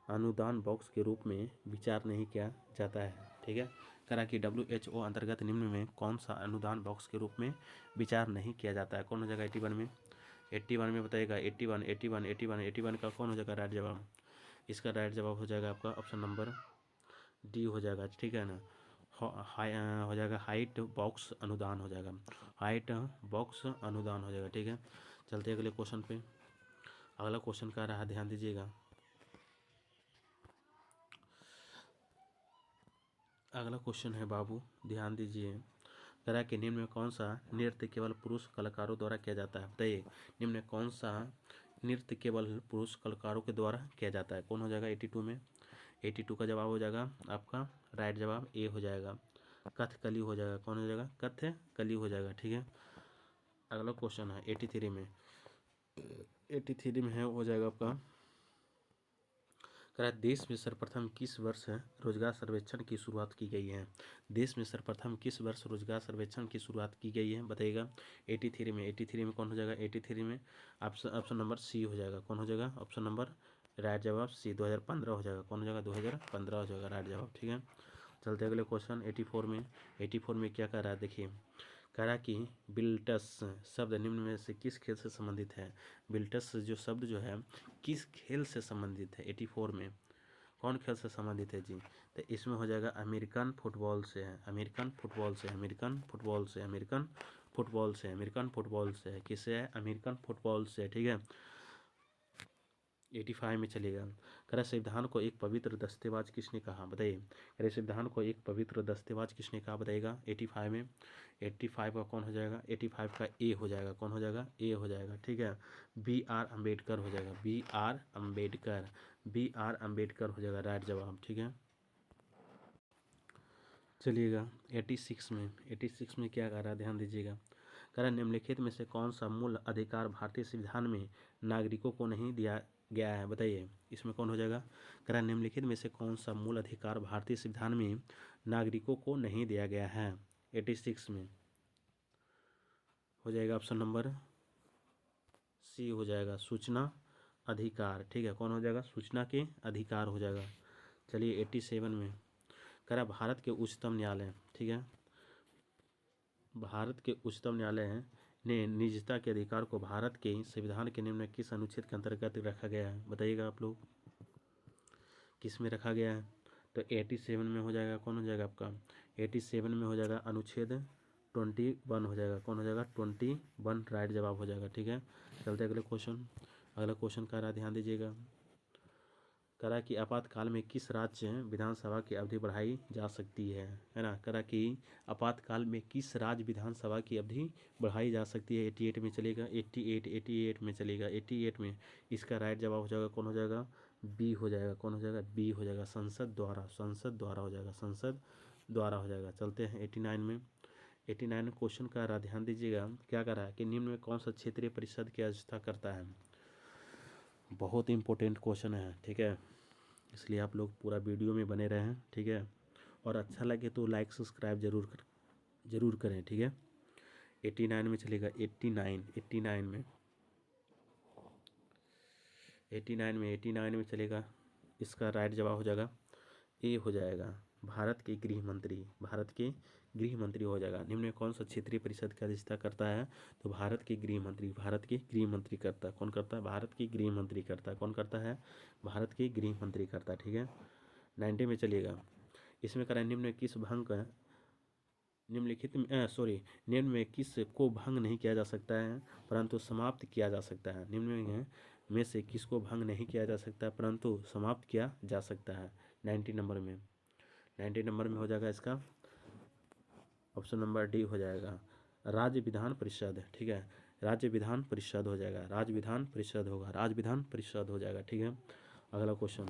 अनुदान बॉक्स के रूप में विचार नहीं किया जाता है? ठीक है, करा कि WHO अंतर्गत निम्न में कौन सा अनुदान बॉक्स के रूप में विचार नहीं किया जाता है? कौन हो जाएगा 81 में बताइएगा। 81 का कौन हो जाएगा राइट जवाब? इसका राइट जवाब हो जाएगा आपका ऑप्शन नंबर डी हो जाएगा। ठीक है ना, हो जाएगा हाइट बॉक्स अनुदान हो जाएगा, हाइट बॉक्स अनुदान हो जाएगा। ठीक है, चलते अगले क्वेश्चन पे। अगला क्वेश्चन का रहा, ध्यान दीजिएगा। अगला क्वेश्चन है बाबू, ध्यान दीजिए। करा कि निम्न में कौन सा नृत्य केवल पुरुष कलाकारों द्वारा किया जाता है? बताइए, निम्न में कौन सा नृत्य केवल पुरुष कलाकारों के द्वारा किया जाता है? कौन हो जाएगा 82 में? 82 का जवाब हो जाएगा आपका राइट जवाब ए हो जाएगा, कथकली हो जाएगा। कौन हो जाएगा? कथकली हो जाएगा। ठीक है, अगला क्वेश्चन है 83 में। 83 में है हो जाएगा आपका, देश में सर्वप्रथम किस वर्ष रोजगार सर्वेक्षण की शुरुआत की गई है? देश में सर्वप्रथम किस वर्ष रोजगार सर्वेक्षण की शुरुआत की गई है? बताइएगा। 83 में कौन हो जाएगा? 83 में ऑप्शन नंबर सी हो जाएगा। कौन हो जाएगा? ऑप्शन नंबर राइट जवाब सी, 2015 हो जाएगा। कौन हो जाएगा? 2015 हो जाएगा राइट जवाब। ठीक है, चलते अगले क्वेश्चन 84 में क्या कह रहा है? देखिए, कह रहा कि बिल्टस शब्द निम्न में से किस खेल से संबंधित है? बिल्टस जो शब्द जो है किस खेल से संबंधित है? 84 में कौन खेल से संबंधित है जी? तो इसमें हो जाएगा अमेरिकन फुटबॉल से है, अमेरिकन फुटबॉल से, अमेरिकन फुटबॉल से, अमेरिकन फुटबॉल से, अमेरिकन फुटबॉल से है। किससे है? अमेरिकन फुटबॉल से। ठीक है, 85 में चलेगा। कह संविधान को एक पवित्र दस्तेबाज किसने कहा? बताइए, कह संविधान को एक पवित्र दस्तेबाज किसने कहा? बताइएगा। 85 में 85 का कौन हो जाएगा? 85 का ए हो जाएगा। कौन हो जाएगा? ए हो जाएगा। ठीक है, BR अम्बेडकर हो जाएगा, BR अम्बेडकर, BR अम्बेडकर हो जाएगा राइट जवाब। ठीक है, चलिएगा 86 में क्या कह रहा है? ध्यान दीजिएगा। कह रहा निम्नलिखित में से कौन सा मूल अधिकार भारतीय संविधान में नागरिकों को नहीं दिया गया है? बताइए, इसमें कौन हो जाएगा? कह रहा निम्नलिखित में से कौन सा मूल अधिकार भारतीय संविधान में नागरिकों को नहीं दिया गया है? 86 में हो जाएगा ऑप्शन नंबर सी हो जाएगा, सूचना अधिकार। ठीक है, कौन हो जाएगा? सूचना के अधिकार हो जाएगा। चलिए 87 में कह रहा भारत के उच्चतम न्यायालय, ठीक है, भारत के उच्चतम न्यायालय ने निजता के अधिकार को भारत के संविधान के निम्न किस अनुच्छेद के अंतर्गत रखा गया है? बताइएगा आप लोग, किस में रखा गया है? तो 87 में हो जाएगा। कौन हो जाएगा आपका? 87 में हो जाएगा अनुच्छेद 21 हो जाएगा। कौन हो जाएगा? 21 राइट जवाब हो जाएगा। ठीक है, चलते अगले क्वेश्चन। अगला क्वेश्चन का रहा, ध्यान दीजिएगा। करा कि आपातकाल में किस राज्य विधानसभा की अवधि बढ़ाई जा सकती है ना? करा कि आपातकाल में किस राज्य विधानसभा की अवधि बढ़ाई जा सकती है? 88 में चलेगा, 88 में चलेगा। 88 में इसका राइट जवाब हो जाएगा। कौन हो जाएगा? बी हो जाएगा। कौन हो जाएगा? बी हो जाएगा, संसद द्वारा, संसद द्वारा हो जाएगा, संसद द्वारा हो जाएगा। चलते हैं 89 में। 89 में क्वेश्चन का रहा, ध्यान दीजिएगा। क्या कर रहा है कि निम्न में कौन सा क्षेत्रीय परिषद की अध्यक्षता करता है? बहुत इंपॉर्टेंट क्वेश्चन है। ठीक है, इसलिए आप लोग पूरा वीडियो में बने रहें। ठीक है, और अच्छा लगे तो लाइक सब्सक्राइब जरूर करें। ठीक है, 89 में चलेगा। 89 में चलेगा। इसका राइट जवाब हो जाएगा ए हो जाएगा, भारत के गृह मंत्री, भारत के गृह मंत्री हो जाएगा। निम्न में कौन सा क्षेत्रीय परिषद की अध्यक्षता करता है? तो भारत के गृह मंत्री, भारत के गृह मंत्री करता है। कौन करता है? भारत के गृह मंत्री करता है। कौन करता है? भारत के गृह मंत्री करता है। ठीक है, 90 में चलिएगा। इसमें करें निम्न में किस भंग निम्नलिखित में निम्न में किस को भंग नहीं किया जा सकता है परंतु समाप्त किया जा सकता है? निम्न में से किसको भंग नहीं किया जा सकता परंतु समाप्त किया जा सकता है? 90 नंबर में हो जाएगा इसका ऑप्शन नंबर डी हो जाएगा राज्य विधान परिषद, ठीक है, राज्य विधान परिषद हो जाएगा, राज्य विधान परिषद होगा, राज्य विधान परिषद हो जाएगा, ठीक है। अगला क्वेश्चन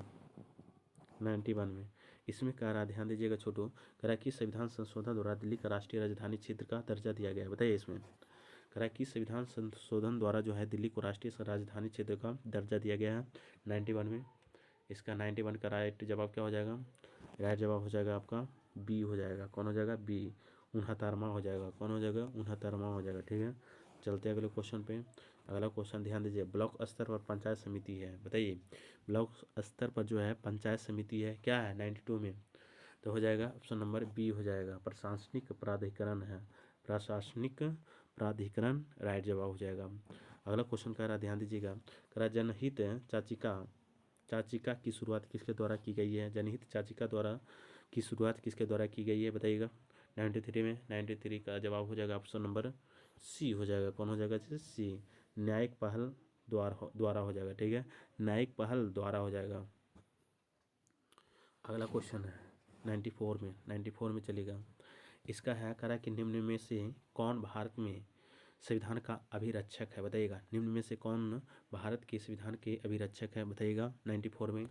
91 में, इसमें कह रहा, ध्यान दीजिएगा छोटू, कह रहा कि संविधान संशोधन द्वारा दिल्ली का राष्ट्रीय राजधानी क्षेत्र का दर्जा दिया गया है, बताइए इसमें। कह रहा कि संविधान संशोधन द्वारा जो है दिल्ली को राष्ट्रीय राजधानी क्षेत्र का दर्जा दिया गया है 91 में। इसका 91 का राइट जवाब क्या हो जाएगा, राइट जवाब हो जाएगा आपका बी हो जाएगा, कौन हो जाएगा बी, 69वां हो जाएगा, कौन हो जाएगा 69वां हो जाएगा, ठीक है। चलते हैं अगले क्वेश्चन पे। अगला क्वेश्चन ध्यान दीजिए, ब्लॉक स्तर पर पंचायत समिति है, बताइए ब्लॉक स्तर पर जो है पंचायत समिति है क्या है 92 में, तो हो जाएगा ऑप्शन नंबर बी हो जाएगा प्रशासनिक प्राधिकरण है, प्रशासनिक प्राधिकरण राइट जवाब हो जाएगा। अगला क्वेश्चन कह रहा, ध्यान दीजिएगा, कह रहा जनहित चाचिका की शुरुआत किसके द्वारा की गई है, जनहित चाचिका द्वारा की शुरुआत किसके द्वारा की गई है बताइएगा 93 में। 93 का जवाब हो जाएगा ऑप्शन नंबर सी हो जाएगा, कौन हो जाएगा जैसे सी, न्यायिक पहल द्वारा हो जाएगा, ठीक है, न्यायिक पहल द्वारा हो जाएगा। अगला क्वेश्चन है 94 में चलेगा। इसका है करा कि निम्न में से कौन भारत में संविधान का अभिरक्षक है, बताइएगा निम्न में से कौन भारत के संविधान के अभिरक्षक है बताइएगा 94 में।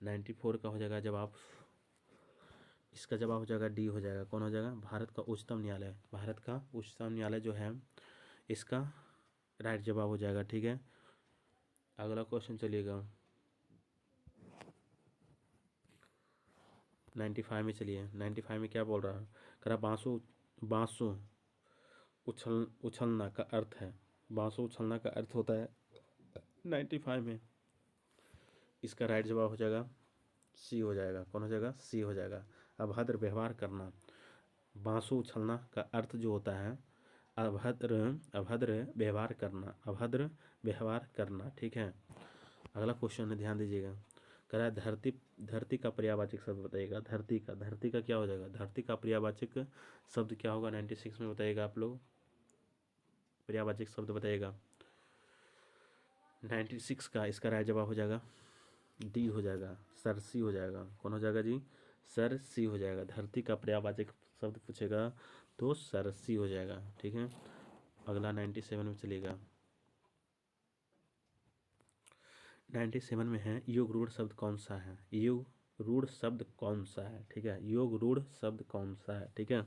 94 का हो जाएगा जवाब, इसका जवाब हो जाएगा डी हो जाएगा, कौन हो जाएगा भारत का उच्चतम न्यायालय, भारत का उच्चतम न्यायालय जो है इसका राइट जवाब हो जाएगा, ठीक है। अगला क्वेश्चन चलिएगा 95 में, चलिए 95 में क्या बोल रहा है, कह रहा बांसु उछलना का अर्थ है, बांसु उछलना का अर्थ होता है 95 में, इसका राइट जवाब हो जाएगा सी हो जाएगा, कौन हो जाएगा सी हो जाएगा, अभद्र व्यवहार करना, बांसु उछलना का अर्थ जो होता है अभद्र व्यवहार करना, अभद्र व्यवहार करना, ठीक है। अगला क्वेश्चन है ध्यान दीजिएगा, कह रहा है धरती का पर्यायवाचक शब्द बताइएगा, धरती का क्या हो जाएगा, धरती का पर्यायवाचक शब्द क्या होगा 96 में बताइएगा आप लोग, पर्यायवाचक शब्द बताइएगा 96 का, इसका राइट जवाब हो जाएगा डी हो जाएगा, सरसी हो जाएगा, कौन हो जाएगा जी सरसी हो जाएगा, धरती का पर्यायवाचक शब्द पूछेगा तो सरसी हो जाएगा, ठीक है। अगला 97 में चलेगा, 97 में है योग रूढ़ शब्द कौन सा है, योग रूढ़ शब्द कौन सा है, ठीक है, योग रूढ़ शब्द कौन सा है, ठीक है,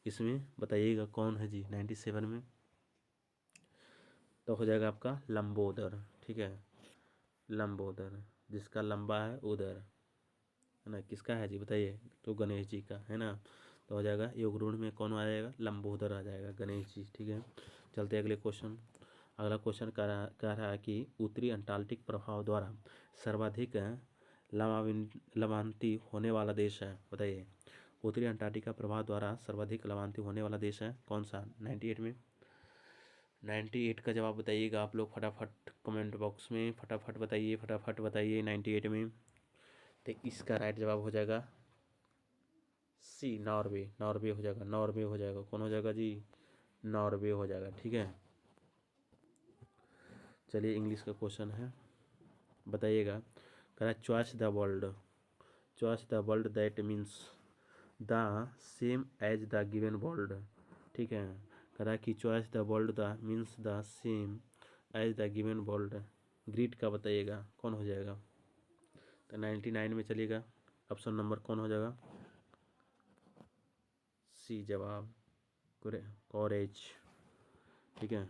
इसमें बताइएगा कौन है जी 97 में, तो हो जाएगा आपका लंबोदर, ठीक है, लंबोदर, जिसका लंबा है उदर है ना, किसका है जी बताइए, तो गणेश जी का है ना, तो हो जाएगा योग रूढ़ में कौन आ जाएगा लंबोदर आ जाएगा, गणेश जी, ठीक है। चलते अगले क्वेश्चन। अगला क्वेश्चन कह रहा है कि उत्तरी अंटार्कटिक प्रभाव द्वारा सर्वाधिक लवांती होने वाला देश है, बताइए उत्तरी अंटार्कटिका प्रभाव द्वारा सर्वाधिक लवांती होने वाला देश है कौन सा 98 में। 98 का जवाब बताइएगा आप लोग फटाफट कमेंट बॉक्स में, फटाफट बताइए 98 में, तो इसका राइट जवाब हो जाएगा सी नॉर्वे हो जाएगा, नॉर्वे हो जाएगा, कौन हो जाएगा जी नॉर्वे हो जाएगा, ठीक है। चलिए इंग्लिश का क्वेश्चन है, बताइएगा कह रहा है choice the world that means the same as the given world, ठीक है, कह रहा है कि choice the world the means the same as the given world, greed का बताइएगा कौन हो जाएगा, तो 99 में चलिएगा, ऑप्शन नंबर कौन हो जाएगा सी जवाब कॉरेज, ठीक है।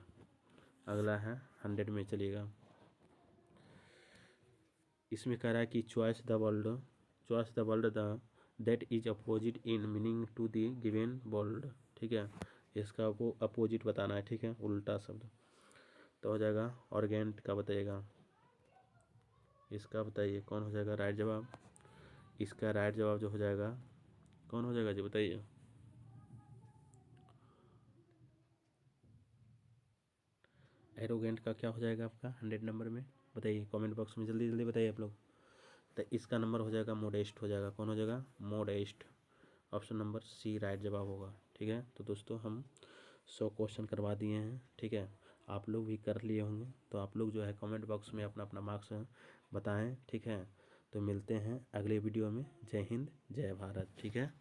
अगला है 100 में चलिएगा, इसमें कह रहा है कि choice the world the that is opposite in meaning to the given world, ठीक है, इसका वो अपोजिट बताना है, ठीक है, उल्टा शब्द, तो हो जाएगा ऑर्गेंट का बताइएगा, इसका बताइए कौन हो जाएगा राइट जवाब, इसका राइट जवाब जो हो जाएगा कौन हो जाएगा जी बताइए, एरोगेंट का क्या हो जाएगा आपका 100 नंबर में, बताइए कमेंट बॉक्स में जल्दी जल्दी बताइए आप लोग, तो इसका नंबर हो जाएगा मोडेस्ट हो जाएगा, कौन हो जाएगा modest, option number C right जवाब होगा, ठीक है। तो दोस्तों हम 100 क्वेश्चन करवा दिए हैं, ठीक है, आप लोग भी कर लिए होंगे, तो आप लोग जो है कमेंट बॉक्स में अपना अपना मार्क्स बताएं, ठीक है। तो मिलते हैं अगले वीडियो में, जय हिंद जय भारत, ठीक है।